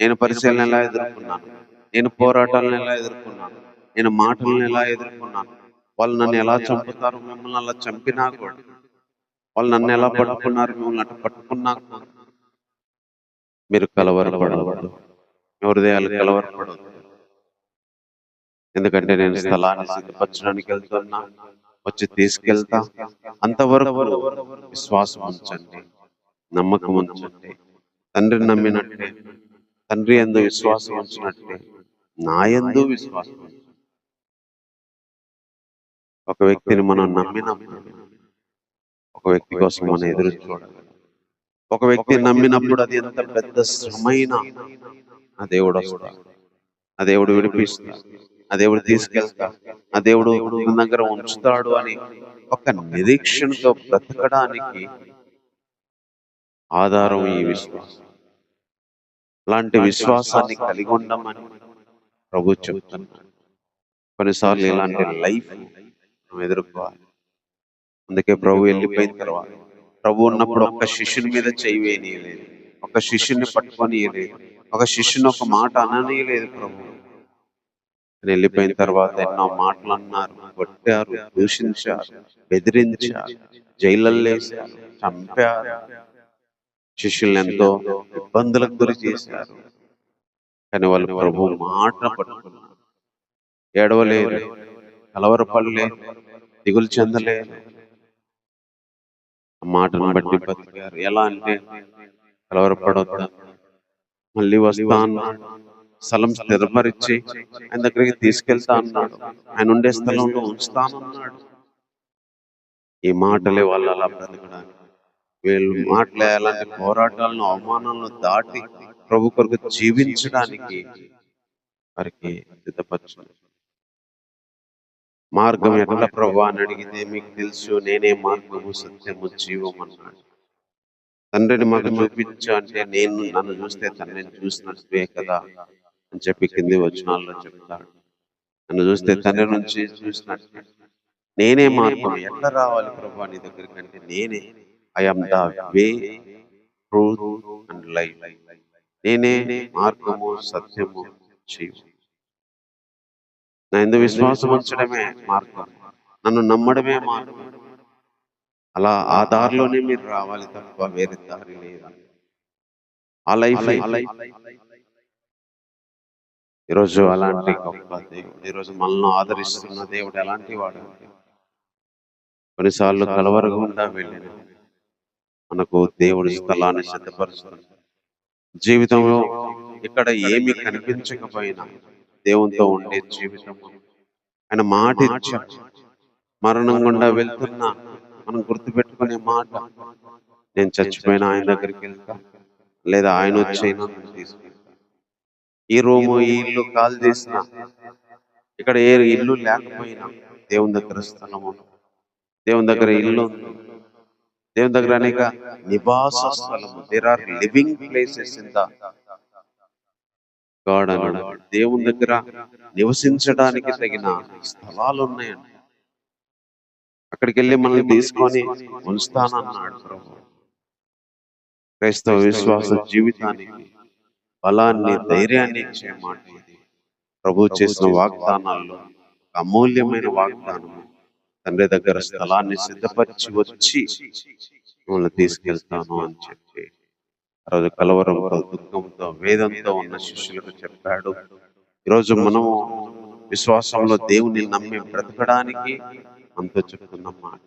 S1: నేను పరిశీలన ఎలా ఎదుర్కొన్నాను, నేను పోరాటాలను ఎలా ఎదుర్కొన్నాను, నేను మాటలను ఎలా ఎదుర్కొన్నాను, వాళ్ళు నన్ను ఎలా చంపుతారు, మిమ్మల్ని అలా చంపినా కూడా, వాళ్ళు నన్ను ఎలా పట్టుకున్నారు, మిమ్మల్ని అటు పట్టుకున్నా కూడా మీరు కలవరపడవద్దు, హృదయాలు కలవరపడవద్దు. ఎందుకంటే నేను స్థలాన్ని సిద్ధపరచడానికి వెళ్తున్నా, వచ్చి తీసుకెళ్తా. అంతవరకు విశ్వాసం ఉంచండి, నమ్మకం ఉంచండి. తండ్రిని నమ్మినట్టే, తండ్రి యందు విశ్వాసం ఉంచినట్టే నా యందు విశ్వాసం ఉంచండి. ఒక వ్యక్తిని మనం నమ్మినప్పుడు ఒక వ్యక్తి కోసం మనం ఎదురు చూడాలి. ఒక వ్యక్తిని నమ్మినప్పుడు అది ఎంత పెద్ద శ్రమైనా ఆ దేవుడు వస్తాడు, ఆ దేవుడు విడిపిస్తాడు, ఆ దేవుడు తీసుకెళ్తాడు, ఆ దేవుడు మన దగ్గర ఉంచుతాడు అని ఒక నిరీక్షణతో బ్రతకడానికి ఆధారం ఈ విశ్వాసం. అలాంటి విశ్వాసాన్ని కలిగి ఉండమని ప్రభు చెప్తున్నాడు. కొన్నిసార్లు ఇలాంటి లైఫ్ మనం ఎదుర్కోవాలి. అందుకే ప్రభు వెళ్ళిపోయిన తర్వాత, ప్రభు ఉన్నప్పుడు ఒక్క శిష్యుని మీద చేయి వేయనీయలేదు, ఒక శిష్యుని పట్టుకొనియలేదు, ఒక శిష్యుని ఒక మాట అననీయలేదు ప్రభు. వెళ్ళిపోయిన తర్వాత ఎన్నో మాటలు అన్నారు, కొట్టారు, దూషించారు, బెదిరించారు, జైళ్ళల్లో వేశారు, చంపారు, శిష్యులను ఎంతో ఇబ్బందులకు గురి చేశారు. కానీ వాళ్ళు ప్రభు మాట పట్టుకున్నారు, ఏడవలేదు, కలవరపడలేదు, దిగులు చెందలేదు. ఆ మాటను బట్టి బతికారు. ఎలా అంటే కలవరపడొద్దా, మళ్ళీ వస్తా అన్నాడు, స్థలం స్థిరపరిచి ఆయన దగ్గరికి తీసుకెళ్తా అన్నాడు, ఆయన ఉండే స్థలంలో ఉంచుతానన్నాడు. ఈ మాటలే వాళ్ళు అలా బ్రతకడానికి, వీళ్ళు మాటలే అలాంటి పోరాటాలను, అవమానాలను దాటి ప్రభు కొరకు జీవించడానికి వారికి సిద్ధపరచారు. మార్గం ఎట్లా ప్రభు అని అడిగితే, మీకు తెలుసు నేనే మార్గము, సత్యము, జీవం అన్నాడు. తండ్రిని మాకు చూపించు అంటే, నన్ను చూస్తే తండ్రిని చూసినట్టే కదా అని చెప్పి కింది వచనాల్లో చెప్తాడు. నన్ను చూస్తే తండ్రి నుంచి చూసినట్టే. నేనే మార్గం. ఎట్లా రావాలి ప్రభు నీ దగ్గరికి అంటే, నేనే I am the way, truth and life. నేనే మార్గము, సత్యము, జీవం. నా యందు విశ్వాసం ఉంచడమే మార్గం, నన్ను నమ్మడమే మార్గం. అలా ఆ దారిలోనే మీరు రావాలి తప్ప వేరే దారి లేదు. ఆ లైఫ్ ఈరోజు అలాంటి గొప్ప దేవుడు, ఈరోజు మనల్ని ఆదరిస్తున్న దేవుడు ఎలాంటి వాడు అంటే, కొన్నిసార్లు కలవరగుండా వెళ్ళిన మనకు దేవుడి స్థలాన్ని సిద్ధపరుస్తుంది. జీవితంలో ఇక్కడ ఏమి కనిపించకపోయినా దేవునితో ఉండే జీవితం. ఆయన మాట ఇచ్చాడు, మరణం గుండా వెళ్తున్నా మనం గుర్తుపెట్టుకునే మాట, నేను చచ్చిపోయినా ఆయన దగ్గరికి వెళ్తా, లేదా ఆయన వచ్చైనా తీసుకెళ్తా. ఈ రూము, ఈ ఇల్లు కాల్ చేసిన, ఇక్కడ ఏ ఇల్లు లేకపోయినా దేవుని దగ్గర స్థలము, దేవుని దగ్గర ఇల్లు ఉంది, దేవుని దగ్గర అనేక నివాస స్థలము, there are living places in the god అన్నాడు. దేవుని దగ్గర నివసించడానికి తగిన స్థలాలు ఉన్నాయండి. అక్కడికి వెళ్ళి మనల్ని తీసుకొని ఉంచుతానన్నాడు ప్రభు. క్రైస్తవ విశ్వాస జీవితానికి బలాన్ని, ధైర్యాన్ని ఇచ్చే మాట ఇది. ప్రభు చేసిన వాగ్దానాల్లో అమూల్యమైన వాగ్దానము, తండ్రి దగ్గర స్థలాన్ని సిద్ధపరిచి వచ్చి మిమ్మల్ని తీసుకెళ్తాను అని చెప్పి ఆ రోజు కలవరంతో, దుఃఖంతో, వేదంతో ఉన్న శిష్యులకు చెప్పాడు. ఈరోజు మనము విశ్వాసంలో దేవుని నమ్మి బ్రతకడానికి మనతో చెప్తున్న మాట.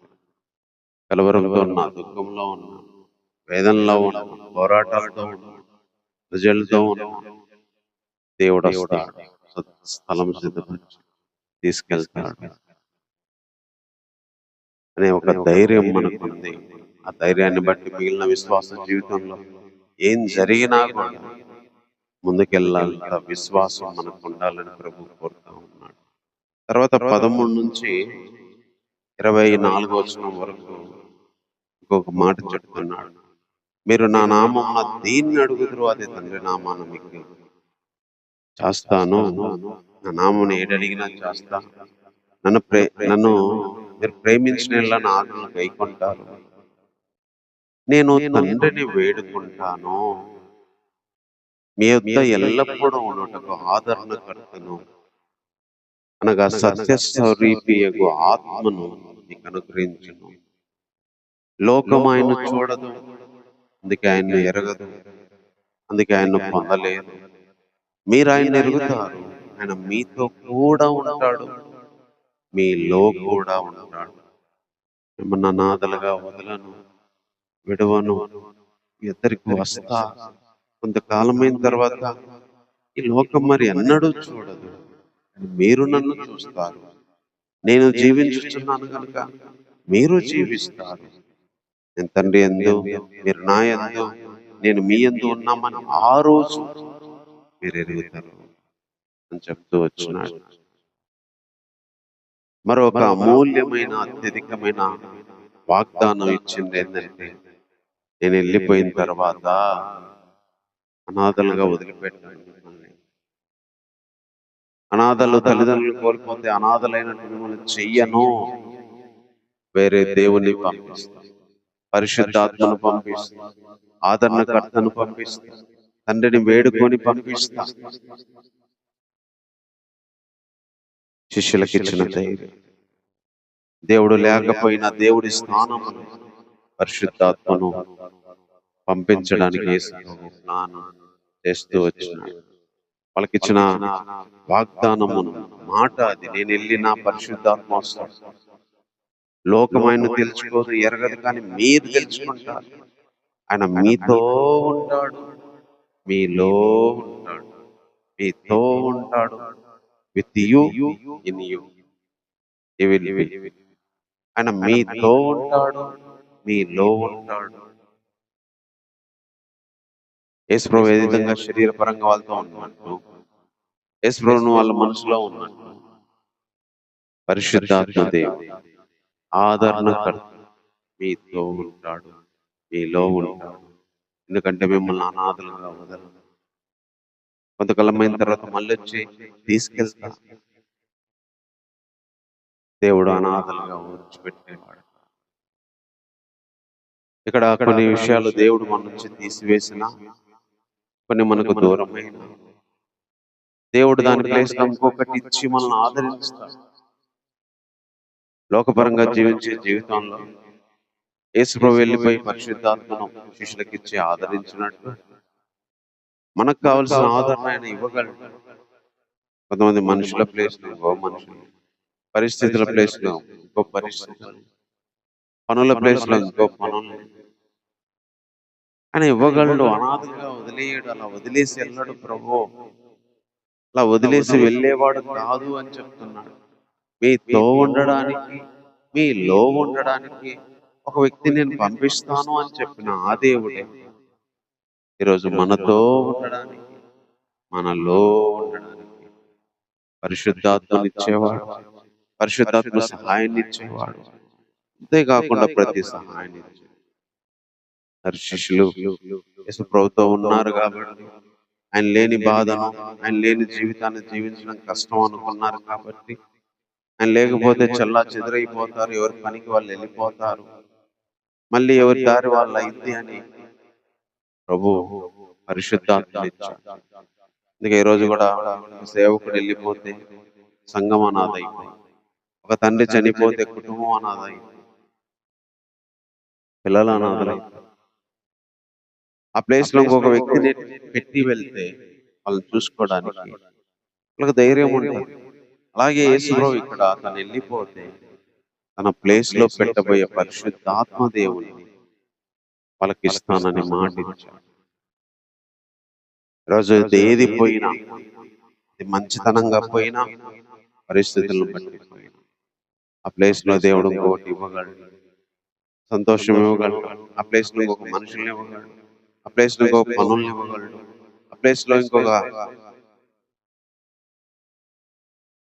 S1: కలవరంతో ఉన్నా, దుఃఖంలో ఉన్నా, వేదనలో ఉన్నా, పోరాటాలతో ఉన్నా, ప్రజలతో ఉన్నా, దేవుడు వస్తాడు, స్థలం సిద్ధపరిచి తీసుకెళ్తాడు అనే ఒక ధైర్యం మనకుంది. ఆ ధైర్యాన్ని బట్టి మిగిలిన విశ్వాస జీవితంలో ఏం జరిగినా కూడా ముందుకెళ్ళాలంత విశ్వాసం మనకు ఉండాలని ప్రభు కోరుతా ఉన్నాడు. తర్వాత 13 నుంచి 24 వచనం వరకు ఇంకొక మాట చెప్తున్నాడు. మీరు నా నామం దీన్ని అడుగుదురు, అదే తండ్రి నామాన మీకు చేస్తాను. నా నామం ఏడడిగినా చేస్తా. నన్ను మీరు ప్రేమించిన నా ఆజ్ఞలు గైకొంటారు. నేను తండ్రిని వేడుకుంటాను, మీ యొద్ద ఎల్లప్పుడూ ఉన్నటకు ఆదరణకర్తను అనగా సత్యస్వరూపియగు ఆత్మను నీకు అనుగ్రహించును. లోకం ఆయన చూడదు, అందుకే ఆయన్ను ఎరగదు, అందుకే ఆయన్ను పొందలేదు. మీరు ఆయన ఎరుగుతారు, ఆయన మీతో కూడా ఉంటాడు, మీలో కూడా ఉంటాడు. మిమ్మల్ని అనాథలుగా వదలను, విడవను, మీ ఇద్దరికి వస్తా. కొంతకాలమైన తర్వాత ఈ లోకం మరి ఎన్నడూ చూడదు, మీరు నన్ను చూస్తారు. నేను జీవించుచున్నాను కనుక మీరు జీవిస్తారు. నేను తండ్రి యందు, మీరు నా యందు, నేను మీ యందు ఉన్నామని ఆ రోజు మీరు ఎరుగుతారు అని చెప్తూ వచ్చినాడు. మరొక అమూల్యమైన అత్యధికమైన వాగ్దానం ఇచ్చింది ఏంటంటే, నేను వెళ్ళిపోయిన తర్వాత అనాథలుగా వదిలిపెట్టాను మిమ్మల్ని. అనాథలు తల్లిదండ్రులు కోల్పోతే అనాథలైనట్టు మిమ్మల్ని చెయ్యను. వేరే దేవుని పంపిస్తాను, పరిశుద్ధాత్మను పంపిస్తా, ఆదరణకర్తను పంపిస్తా, తండ్రిని వేడుకొని పంపిస్తా. శిష్యులకు ఇచ్చిన ధైర్యం. దేవుడు లేకపోయినా దేవుడి స్థానమును పరిశుద్ధాత్మను పంపించడానికి యేసు స్నానం చేస్తూ వచ్చినాడు. వాళ్ళకిచ్చిన వాగ్దానమును మాట అది. నేను వెళ్ళిన పరిశుద్ధాత్మ వస్తాడు. లోకం ఆయన తెలుసుకోదు, ఎరగదు, కానీ మీరు తెలుసుకుంటారు. ఆయన మీతో ఉంటాడు, మీలో ఉంటాడు, మీతో ఉంటాడు. With you, in you, he will be. ఆయన మీతో ఉంటాడు, మీలో ఉంటాడు. యేసుప్రభు ఏ విధంగా శరీరపరంగా వాళ్ళతో ఉన్నట్టు, యేసుప్రభును వాళ్ళ మనసులో ఉన్నట్టు పరిశుద్ధాత్మ దేవుడు ఆదరణకర్త మీతో ఉంటాడు, మీలో ఉంటాడు. ఎందుకంటే మిమ్మల్ని అనాథలుగా వదలడు. కొంతకాలమైన తర్వాత మళ్ళీ వచ్చి తీసుకెళ్తా. దేవుడు అనాథలుగా ఊడ్చిపెట్టేవాడు. ఇక్కడ కొన్ని విషయాలు దేవుడు మన నుంచి తీసివేసిన, కొన్ని మనకు దూరమైన, దేవుడు దాని ప్లేస్ లో ఇంకొకటి ఇచ్చి మనల్ని ఆదరిస్తాడు. లోకపరంగా జీవించే జీవితంలో యేసుప్రభు వెళ్ళిపోయి పరిశుద్ధాత్మను శిష్యులకు ఇచ్చి ఆదరించినట్టు మనకు కావలసిన ఆదరణ ఆయన ఇవ్వగలడు. కొంతమంది మనుషుల ప్లేస్ లో ఇంకో మనుషులు, పరిస్థితుల ప్లేస్ లో ఇంకో పరిస్థితులు, పనుల ప్లేస్ లో ఇంకో పనులు ఆయన ఇవ్వగలడు. అనాథగా వదిలేయడు, అలా వదిలేసి వెళ్ళాడు ప్రభు. అలా వదిలేసి వెళ్ళేవాడు కాదు అని చెప్తున్నాడు. మీతో ఉండడానికి, మీలో ఉండడానికి ఒక వ్యక్తి నేను పంపిస్తాను అని చెప్పిన ఆ దేవుడే ఈరోజు మనతో ఉండడానికి, మనలో ఉండడానికి పరిశుద్ధాత్మని ఇచ్చేవాడు, పరిశుద్ధాత్మ సహాయాన్ని ఇచ్చేవాడు. అంతేకాకుండా ప్రతి సహాయాన్ని ఇచ్చేవాడు. శిష్యులు యేసుప్రభుతో ఉన్నారు కాబట్టి ఆయన లేని బాధను, ఆయన లేని జీవితాన్ని జీవించడం కష్టం అనుకున్నారు కాబట్టి, ఆయన లేకపోతే చల్లా చెదరైపోతారు, ఎవరి పనికి వాళ్ళు వెళ్ళిపోతారు, మళ్ళీ ఎవరి దారి వాళ్ళు అయింది అని ప్రభు పరిశుద్ధాత్మని ఇచ్చాడు. అందుకే ఈ రోజు కూడా సేవకుడు వెళ్ళిపోతే సంఘం అనాథ అయిపోయింది, ఒక తండ్రి చనిపోతే కుటుంబం అనాథ అయిపోయింది, పిల్లలు అనాథలైపోయింది. ఆ ప్లేస్ లో ఇంకొక వ్యక్తిని పెట్టి వెళ్తే వాళ్ళని చూసుకోవడానికి వాళ్ళకి ధైర్యం ఉంటుంది. అలాగే యేసుప్రభు ఇక్కడ తను వెళ్ళిపోతే తన ప్లేస్ లో పెట్టబోయే పరిశుద్ధాత్మ దేవుని వాళ్ళకి ఇస్తానని మాట ఇచ్చాడు. ఈరోజు ఏది పోయినా, ఇది మంచితనంగా పోయినా, పరిస్థితులను బట్టి పోయినా, ఆ ప్లేస్ లో దేవుడు ఇంకొకటి ఇవ్వగలడు, సంతోషం ఇవ్వగలడు. ఆ ప్లేస్ లో ఇంకొక మనుషుల్ని ఇవ్వగలడు, ఆ ప్లేస్ లో ఇంకొక పనుల్ని ఇవ్వగలడు, ఆ ప్లేస్ లో ఇంకొక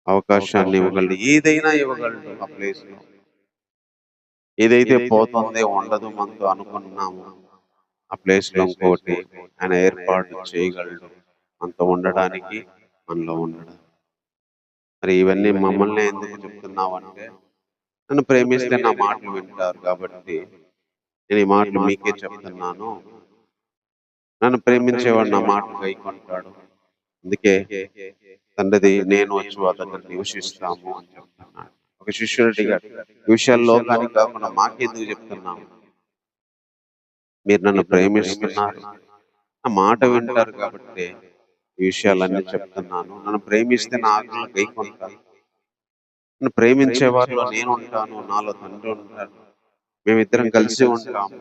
S1: అవకాశాన్ని ఇవ్వగలడు, ఏదైనా ఇవ్వగలడు. ఆ ప్లేస్ లో ఏదైతే పోతుందే ఉండదు మనతో అనుకున్నాము, ఆ ప్లేస్ లో ఇంకోటి ఆయన ఏర్పాటు చేయగలడు మనతో ఉండడానికి, మనలో ఉండడానికి. మరి ఇవన్నీ మమ్మల్ని ఎందుకు చెప్తున్నావంటే, నన్ను ప్రేమిస్తే నా మాటలు వింటారు కాబట్టి నేను ఈ మాటలు మీకే చెప్తున్నాను. నన్ను ప్రేమించేవాడు నా మాటలు గైకొంటాడు, అందుకే తండ్రిది నేను వచ్చి వాళ్ళ దగ్గర నివసిస్తాము అని చెప్తున్నాడు. ఒక శిష్యుడిగా ఈ విషయాల్లో కానీ కాకుండా మాకెందుకు చెప్తున్నాము? మీరు నన్ను ప్రేమిస్తున్నారు, నా మాట వింటారు కాబట్టి ఈ విషయాలన్నీ చెప్తున్నాను. నన్ను ప్రేమిస్తే నా ఆజ్ఞలు గైకొంటారు. నన్ను ప్రేమించే వారిలో నేను ఉంటాను, నాలో తండ్రి ఉంటాడు, మేమిద్దరం కలిసి ఉంటాము.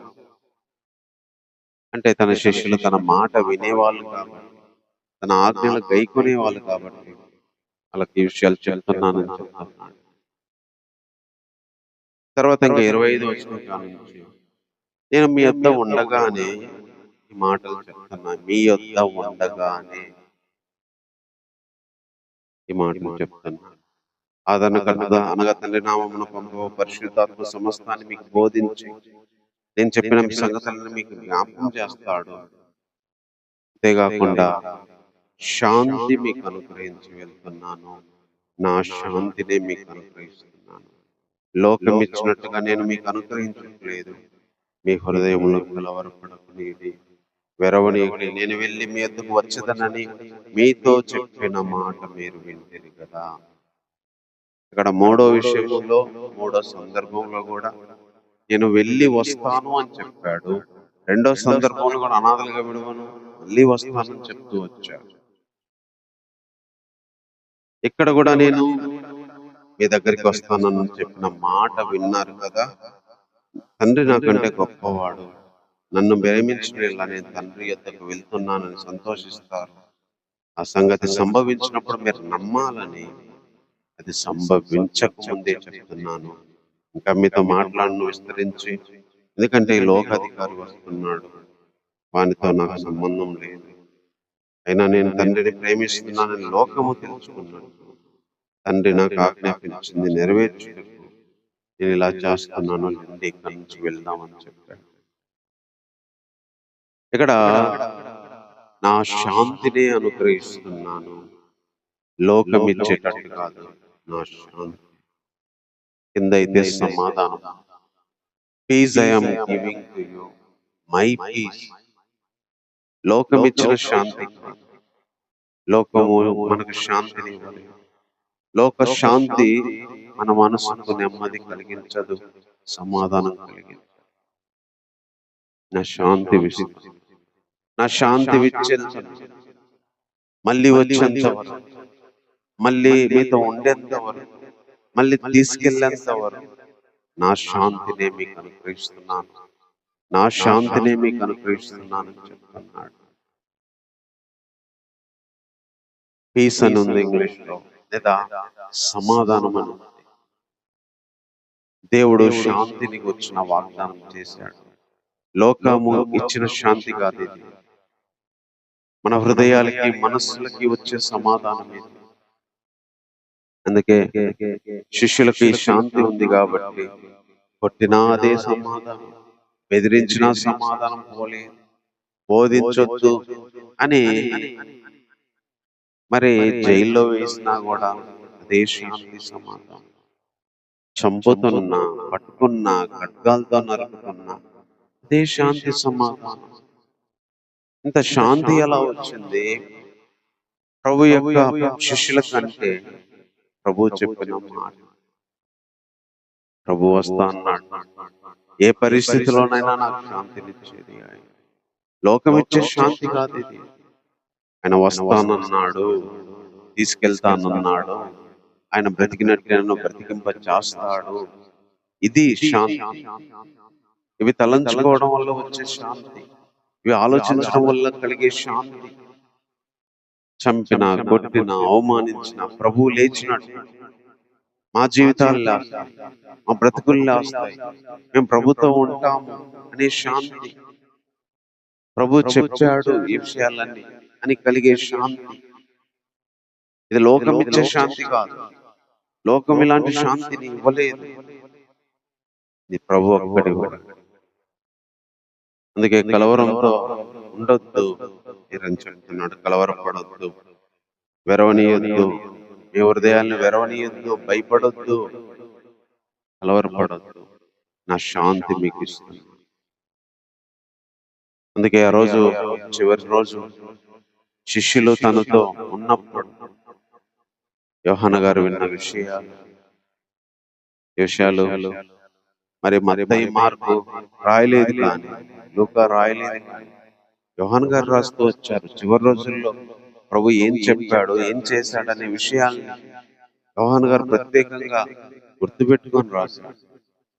S1: అంటే తన శిష్యులు తన మాట వినేవాళ్ళు కాబట్టి, తన ఆజ్ఞలు గైకొనే వాళ్ళు కాబట్టి వాళ్ళకి ఈ విషయాలు చెప్తున్నానని చెప్తున్నాను. తర్వాత ఇంకా 25 వచనం కానుంచి, నేను మీ యొద్ద ఉండగానే ఈ మాటలు చెప్తున్నాను. మీ యొద్ద ఉండగానే ఈ మాటలు చెప్తున్నాను. ఆదరణకర్తగా అనగా తండ్రి నామమున పంపవ పరిశుద్ధాత్మ సమస్తాన్ని మీకు బోధించి నేను చెప్పిన సంగతులను మీకు జ్ఞాపకం చేస్తాడు. అంతేకాకుండా శాంతి మీకు అనుగ్రహించి వెళ్తున్నాను, నా శాంతినే మీకు అనుగ్రహిస్తున్నాను. లోకం ఇచ్చినట్టుగా నేను మీకు అనుగ్రహించట్లేదు. మీ హృదయంలో కలవరపడకునేది, వెరవనీయుడి. నేను వెళ్ళి మీ యొద్దకు వచ్చేదనని మీతో చెప్పిన మాట మీరు వింటిరి కదా. ఇక్కడ మూడో విషయంలో, మూడో సందర్భంలో కూడా నేను వెళ్ళి వస్తాను అని చెప్పాడు. రెండో సందర్భంలో కూడా అనాథలుగా విడువను, మళ్ళీ వస్తానని చెప్తూ వచ్చాడు. ఇక్కడ కూడా నేను మీ దగ్గరికి వస్తానని చెప్పిన మాట విన్నారు కదా. తండ్రి నాకంటే గొప్పవాడు, నన్ను ప్రేమించిన నేను తండ్రి యొద్దకు వెళ్తున్నానని సంతోషిస్తారు. ఆ సంగతి సంభవించినప్పుడు మీరు నమ్మాలని, అది సంభవించక ముందే చెప్తున్నాను. ఇంకా మీతో మాట్లాడను విస్తరించి, ఎందుకంటే ఈ లోకాధికారి వస్తున్నాడు, వానితో నాకు సంబంధం లేదు. అయినా నేను తండ్రిని ప్రేమిస్తున్నానని లోకము తెలుసుకున్నాను. తండ్రి నాకు ఆజ్ఞాపించింది నెరవేర్చుటకు నేను ఇలా చేస్తున్నాను, ఇక్కడి నుంచి వెళ్దామని చెప్పాడు. ఇక్కడ నా శాంతిని అనుగ్రహిస్తున్నాను, లోకం ఇచ్చేటట్టు కాదు. నా శాంతి కింద అయితే సమాధానం. Peace I am giving to you, my peace. లోకం ఇచ్చిన శాంతి, లోకము మనకు శాంతిని ఇవ్వదు. లోక శాంతి మన మనసుకు నెమ్మది కలిగించదు, సమాధానం కలిగించదు. నా శాంతి విషయం, నా శాంతి విచ్చేంత, మళ్ళీ వచ్చేంత వరకు, మళ్ళీ మీతో ఉండేంత వరకు, మళ్ళీ తీసుకెళ్లేంత వరకు నా శాంతినే మీకు అనుగ్రహిస్తున్నాను, నా శాంతినే మీకు అనుగ్రహిస్తున్నాను అని చెప్తున్నాడు. పీస్ అని ఉంది ఇంగ్లీష్ లో, లేదా సమాధానం అని ఉంది. దేవుడు శాంతిని వచ్చిన వాగ్దానం చేశాడు. లోకము ఇచ్చిన శాంతి కాదు ఇది. మన హృదయాలకి, మనస్సులకి వచ్చే సమాధానం ఇది. అందుకే శిష్యులకి శాంతి ఉంది కాబట్టి కొట్టినా అదే సమాధానం, బెదిరించిన సమాధానం పోలేదు, బోధించొద్దు అని మరి జైల్లో వేసినా కూడా అదే శాంతి సమాధానం. చంపుతున్నా, పట్టుకున్నా, ఖడ్గాలతో నరుకుతున్నా అదే శాంతి సమాధానం. ఇంత శాంతి ఎలా వచ్చింది? ప్రభు యొక్క శిష్యుల కంటే ప్రభు చెప్పిన మాట. ప్రభు వస్తా అన్నాడు, ఏ పరిస్థితిలోనైనా నాకు శాంతినిచ్చేది ఆయన. లోకం ఇచ్చే శాంతి కాదు ఇది. ఆయన వస్తానన్నాడు, తీసుకెళ్తానన్నాడు, ఆయన బ్రతికినట్టు నన్ను బ్రతికింప చేస్తాడు. ఇది శాంతి. ఇవి తలంచుకోవడం వల్ల వచ్చే శాంతి, ఇవి ఆలోచించడం వల్ల కలిగే శాంతి. చంపిన, కొట్టిన, అవమానించిన ప్రభువు లేచినట్టు మా జీవితాల్లో, మా బ్రతుకుల్లో వస్తాయి. మేము ప్రభుతో ఉంటాము అనే శాంతి. ప్రభు చెప్పాడు ఈ విషయాలన్నీ అని కలిగే శాంతి. ఇది లోకం ఇచ్చే శాంతి కాదు. లోకం ఇలాంటి శాంతిని ఇవ్వలేదు, ఇది ప్రభు ఒక్కడి. అందుకే కలవరంతో ఉండొద్దు అని చెప్తున్నాడు. కలవరపడొద్దు, వెరవనీయొద్దు, మీ హృదయాన్ని వెరవనీయొద్దు, భయపడొద్దు, కలవరపడొద్దు. నా శాంతి మీకు ఇస్తుంది. అందుకే ఆ రోజు, చివరి రోజు శిష్యులు తనతో ఉన్నప్పుడు యోహాను గారు విన్న విషయాలు మరి మత్తయి, మార్కు రాయలేదు, కానీ లూకా రాయలేదు, కానీ యోహాను గారు రాస్తూ వచ్చారు. చివరి రోజుల్లో ప్రభు ఏం చెప్పాడు, ఏం చేశాడనే విషయాల్ని యోహాను గారు ప్రత్యేకంగా గుర్తుపెట్టుకొని రాశాడు.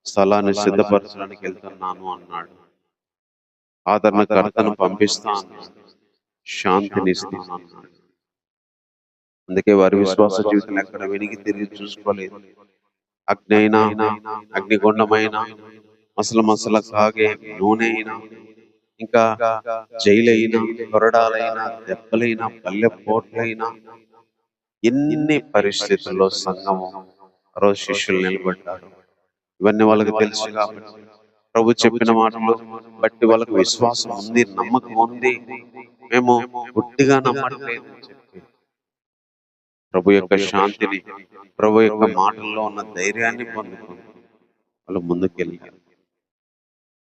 S1: స్థలాన్ని సిద్ధపరచడానికి వెళ్తున్నాను అన్నాడు. ఆదరణకర్తను పంపిస్తా అన్నాడు. శాంతిని ఇస్తాను అన్నాడు. అందుకే వారి విశ్వాస జీవితం ఎక్కడ వెనిగి తిరిగి చూసుకోలేదు. అగ్ని అయినా, అగ్నిగుండమైన, మసల కాగే నూనె అయినా, ఇంకా జైలైనా, కొరడాలైనా, దెబ్బలైనా, పల్లె పోట్లైనా, ఎన్ని పరిస్థితుల్లో సంఘము రోజు శిష్యులు నిలబడ్డారు. ఇవన్నీ వాళ్ళకి తెలుసు కాబట్టి ప్రభు చెప్పిన మాటలు బట్టి వాళ్ళకి విశ్వాసం ఉంది, నమ్మకం ఉంది. మేము గుట్టిగా నమ్మట్లేదు అని చెప్పి ప్రభు యొక్క శాంతిని, ప్రభు యొక్క మాటల్లో ఉన్న ధైర్యాన్ని పొందుకొని వాళ్ళు ముందుకెళ్ళారు.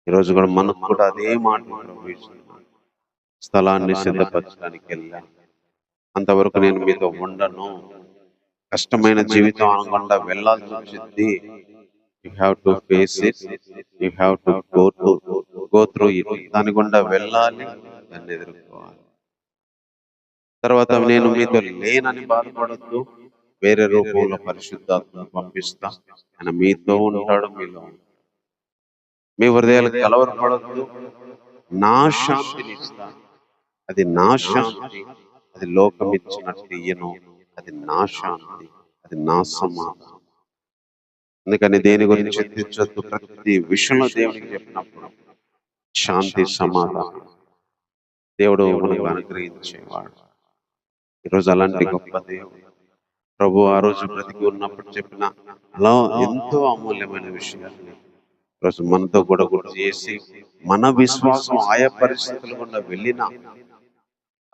S1: ఈరోజు కూడా మనకు కూడా అదే మాటలు ప్రభు ఇస్తున్నాడు. స్థలాన్ని సిద్ధపరచడానికి వెళ్ళాను, అంతవరకు నేను మీతో ఉండను. కష్టమైన జీవితం అనకుండా వెళ్ళాల్సి వచ్చింది. You have to face it, you have to go through it. దాని గుండా వెళ్ళాలి, దాన్ని ఎదుర్కోవాలి. తర్వాత నేను మీతో లేనని బాధపడద్దు, వేరే రూపంలో పరిశుద్ధాత్మను పంపిస్తా, ఆయన మీతో ఉంటాడు, మీలో మీ హృదయాలకు కలవరపడద్దు, నా శాంతిని ఇస్తా. అది నా శాంతి, అది లోకం ఇచ్చినట్టు ఇయ్యను. అది నా శాంతి, అది నా సమాధానం. అందుకని దేని గురించి తెచ్చొద్దు. ప్రతి విషయంలో దేవునికి చెప్పినప్పుడు శాంతి, సమాధానం దేవుడు మనకు అనుగ్రహించేవాడు. ఈరోజు అలాంటి గొప్ప దేవుడు ప్రభు ఆ రోజు బ్రతికి ఉన్నప్పుడు చెప్పిన అలా ఎంతో అమూల్యమైన విషయాలు ఈరోజు మనతో కూడా గుర్తు చేసి, మన విశ్వాసం ఆయా పరిస్థితులు గుండా వెళ్ళినా,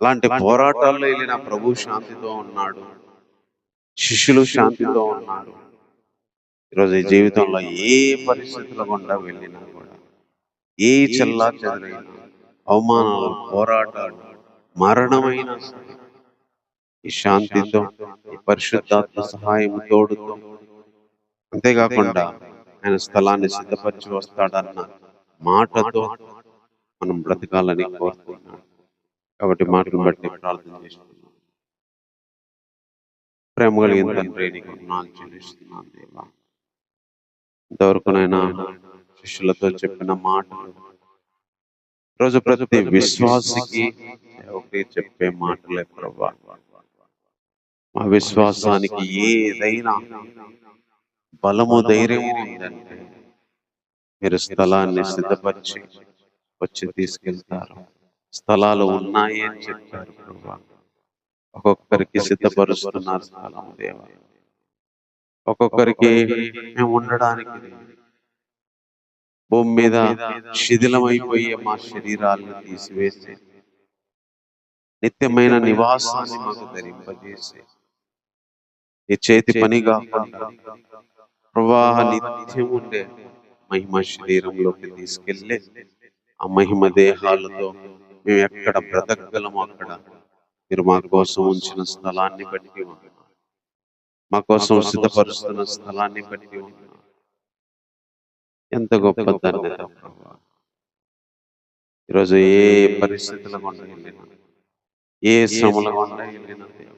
S1: అలాంటి పోరాటాల్లో వెళ్ళిన ప్రభు శాంతితో ఉన్నాడు, శిష్యులు శాంతితో ఉన్నాడు. ఈరోజు ఈ జీవితంలో ఏ పరిస్థితుల గుండా వెళ్ళినా కూడా, ఏ చెల్లా చెదరైన అవమానాలు, పోరాటాలు, మరణమైన ఈ శాంతితో, ఈ పరిశుద్ధాత్మ సహాయం తోడుతో, అంతేకాకుండా ఆయన స్థలాన్ని సిద్ధపరిచి వస్తాడన్న మాటతో మనం బ్రతకాలని కోరుతున్నాడు. కాబట్టి మాటలు బట్టి ప్రార్థన చేస్తున్నాం. ప్రేమ కలిగిన తండ్రి, నీకు వందనాలు చెల్లిస్తున్నాను దేవా. ఇంతవరకునైనా శిష్యులతో చెప్పిన మాటలు రోజు ప్రతి విశ్వాసికి ఒకటి చెప్పే మాటలే ప్రభా. మా విశ్వాసానికి ఏదైనా బలము, ధైర్యము ఉందంటే మీరు స్థలాన్ని సిద్ధపరిచి వచ్చి తీసుకెళ్తారు. స్థలాలు ఉన్నాయి అని చెప్పారు ప్రభా. ఒక్కొక్కరికి సిద్ధపరుస్తున్నారు స్థలం దేవా. ఒక్కొక్కరికి మేము ఉండడానికి భూమి మీద శిథిలమైపోయే మా శరీరాలను తీసివేసి నిత్యమైన నివాసాన్ని మాకు ధరింపజేసి, ఈ చేతి పని కాకుండా ప్రవాహ నిత్యం ఉండే మహిమ శరీరంలోకి తీసుకెళ్ళి ఆ మహిమ దేహాలతో మేము ఎక్కడ బ్రతకగలమో అక్కడ మీరు మా కోసం ఉంచిన స్థలాన్ని బట్టి ఉన్నాం, మా కోసం సిద్ధపరుస్తున్న స్థలాన్ని బట్టి ఉన్నాం. ఎంత గొప్ప ధన్యత ప్రభా. ఈరోజు ఏ పరిస్థితుల గుండా వెళ్ళినా, ఏ శ్రమల గుండా వెళ్ళినా దేవా,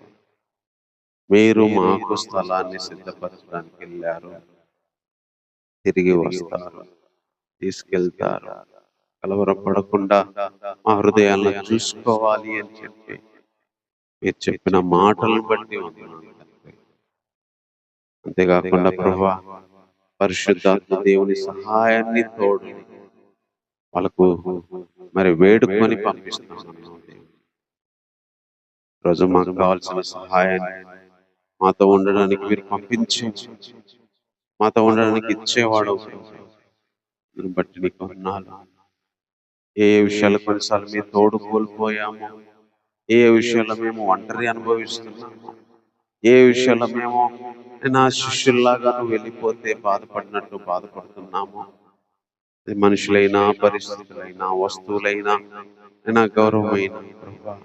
S1: మీరు మాకు స్థలాన్ని సిద్ధపరచడానికి వెళ్ళారు. తిరిగి వస్తారు, తీసుకెళ్తారు. కలవరపడకుండా మా హృదయాలను చూసుకోవాలి అని చెప్పి మీరు చెప్పిన మాటలను బట్టి ఉన్నాను. అంతేకాకుండా ప్రభా, పరిశుద్ధాత్మ దేవుని సహాయాన్ని తోడు వాళ్ళకు మరి వేడుకొని పంపిస్తున్నాను. రోజు మాకు కావాల్సిన సహాయాన్ని మాతో ఉండడానికి మీరు పంపించే, మాతో ఉండడానికి ఇచ్చేవాడు బట్టి నీకు వందనాలు. ఏ విషయాలు కొన్నిసార్లు మీ తోడు కోల్పోయాము, ఏ విషయాల్లో మేము ఒంటరి అనుభవిస్తున్నాము, ఏ విషయాల్లో మేము నా శిష్యుల్లాగా నువ్వు వెళ్ళిపోతే బాధపడినట్టు బాధపడుతున్నాము. మనుషులైనా, పరిస్థితులైనా, వస్తువులైనా, నా గౌరవమైన ప్రభా,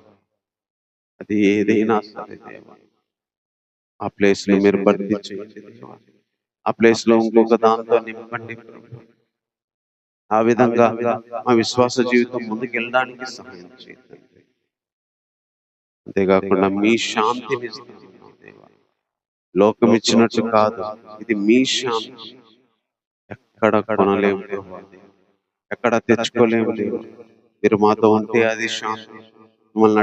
S1: అది ఏదైనా సరే దేవా, ఆ ప్లేస్ లో మీరు భర్తీ చేయండి దేవా. ఆ ప్లేస్ లో ఇంకొక దాంతో నింపండి ప్రభా. ఆ విధంగా మా విశ్వాస జీవితం ముందుకు వెళ్ళడానికి సహాయం చేయండి. అంతేకాకుండా మీ శాంతిని ఇస్తున్నాను దేవా. లోకం ఇచ్చినట్టు కాదు, ఇది మీ శాంతి. ఎక్కడ కొనలేము దేవా, ఎక్కడ తెచ్చుకోలేము దేవా. మీరు మాతో ఉంటే అది శాంతి. మమ్మల్ని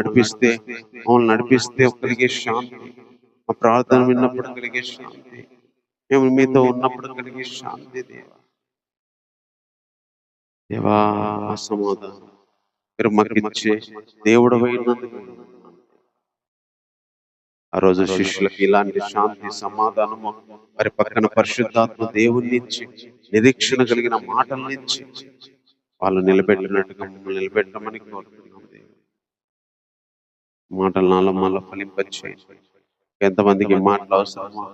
S1: నడిపిస్తే కలిగే శాంతి, మా ప్రార్థన విన్నప్పుడు కలిగే శాంతి, మేము మీతో ఉన్నప్పుడు కలిగే శాంతి దేవా. దేవా, సమాధానం మీరు మాకిచ్చే దేవుడు అయినందుకు ఆ రోజు శిష్యులకి ఇలాంటి శాంతి సమాధానము వారి పక్కన పరిశుద్ధాత్మ దేవుని ఇచ్చి, నిరీక్షణ కలిగిన మాటల నుంచి వాళ్ళు నిలబెట్టినట్టుగా మమ్మల్ని నిలబెట్టమని కోరుతున్నాం దేవా. మాటలు నాలో మళ్ళీ ఫలింపచేయండి. ఎంతమందికి మాటలు అవసరమో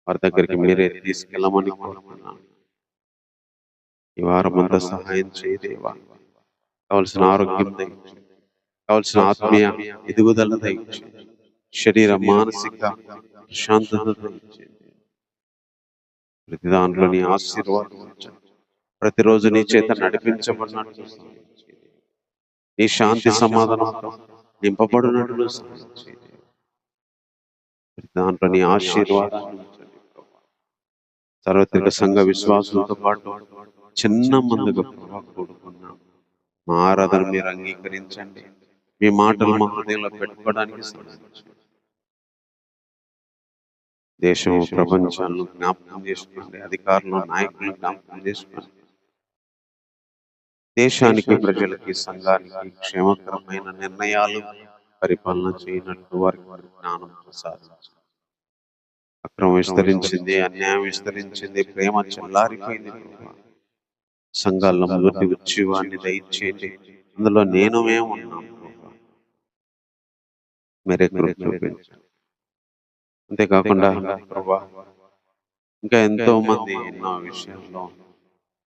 S1: వారి దగ్గరికి మీరే తీసుకెళ్ళమని కోరుతున్నాను. ఈ వారం అంతా సహాయం చేయదేవా. కావలసిన ఆరోగ్యం దయచేయండి, కావలసిన ఆత్మీయ ఎదుగుదల దయచేయండి, శరీర మానసిక ప్రశాంతత దయచేయండి. ప్రతి దాంట్లో నీ ఆశీర్వాదం ఉంచండి. ప్రతిరోజు నీ చేత నడిపించబడినట్లు నీ శాంతి సమాధానంతో నింపబడినట్లు ప్రతి దాంట్లో నీ ఆశీర్వాదం ఉంచండి. సార్వత్రిక సంఘ విశ్వాసులతో పాటు చిన్న మందుగా కూడుకున్నాం. మా ఆరాధన మీరు అంగీకరించండి. మీ మాటలు మా హృదయంలో పెట్టుకోవడానికి దేశం ప్రపంచాలను జ్ఞాపకం చేసుకోండి, అధికారులు నాయకులను జ్ఞాపకం చేసుకోండి. దేశానికి, ప్రజలకి, సంఘానికి క్షేమకరమైన నిర్ణయాలు పరిపాలన చేయనట్టు వారికి జ్ఞానం ప్రసాదించండి. అక్రమం విస్తరించింది, అన్యాయం విస్తరించింది, ప్రేమ చల్లారిపోయింది. సంఘాల్లో మొదటి ఉత్సవాన్ని దయచేయండి. అందులో మేము ఉన్నాను, మీరే కృప చూపించండి. అంతేకాకుండా ప్రభా, ఇంకా ఎంతో మంది ఎన్నో విషయాల్లో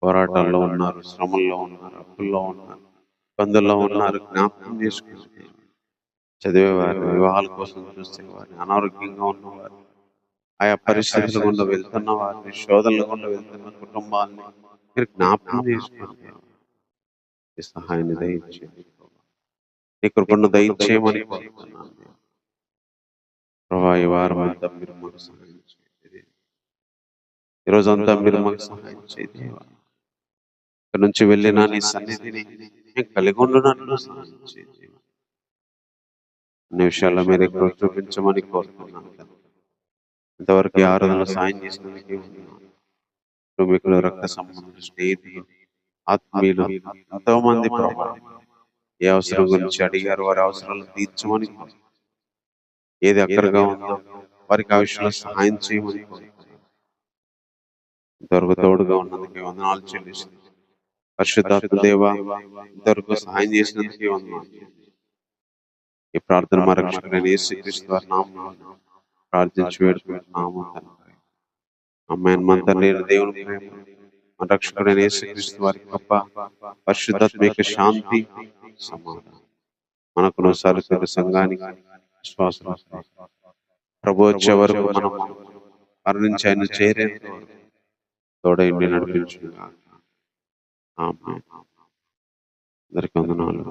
S1: పోరాటాల్లో ఉన్నారు, శ్రమల్లో ఉన్నారు, అప్పుల్లో ఉన్నారు, ఇబ్బందుల్లో ఉన్నారు. జ్ఞాపకం చేసుకుంటే చదివేవారు, వివాహాల కోసం చూసేవారు, అనారోగ్యంగా ఉన్నవారు, ఆయా పరిస్థితుల గుండా వెళ్తున్న వారిని, శోధనల గుండా వెళ్తున్న కుటుంబాన్ని మీరు జ్ఞాపకం చేసుకుంటే ఈ సహాయాన్ని దయచేయండి. నీ కృపను దయచేయమని కోరుతున్నాను ప్రభా. ఈ వారం అంతా మీరు మాకు సహాయం చేయండి. ఈరోజంతా మీరు మాకు సహాయం చేయండి. ఇక్కడ నుంచి వెళ్ళిన నీ సన్నిధిని మేము కలిగి ఉండనట్లు సహాయం చేయండి. అన్ని విషయాల్లో మీరు ఇక్కడ చూపించమని కోరుతున్నాను. ఇంతవరకు ఈ ఆరాధనలో సాయం చేసినందుకే కుటుంబీకులు, రక్త సంబంధులు, స్నేహితులు, ఆత్మీయులు ఎంతో మంది ప్రభా ఏ అవసరం గురించి అడిగారు, వారి అవసరాలు తీర్చమని, ఏది అక్కడగా ఉందో వారికి ఆ విషయంలో సహాయం చేయమని ఇంతవరకు తోడుగా ఉన్నందుకే వందనాలు చెల్లిస్తుంది. పరిశుద్ధాత్మ దేవా, ఇంతవరకు సహాయం చేసినందుకే వందనాలు. ఈ ప్రార్థన మా రక్షకుడైన యేసుక్రీస్తు వారి నామములో ప్రార్థించి వేడుకుంటున్నాము తండ్రి. ఆమేన్. మన తండ్రి దేవుని ప్రేమ, మన రక్షకుడైన యేసుక్రీస్తు వారి కృప, పరిశుద్ధాత్మ యొక్క శాంతి సమాధానం మనకును సార్వత్రిక సంఘానికి విశ్వాసం ప్రభు వచ్చే వరకు మనం మరణించి ఆయన చేరేంత వరకు తోడైండి నడిపించుగాక. ఆమేన్. అందరికీ వందనాలు.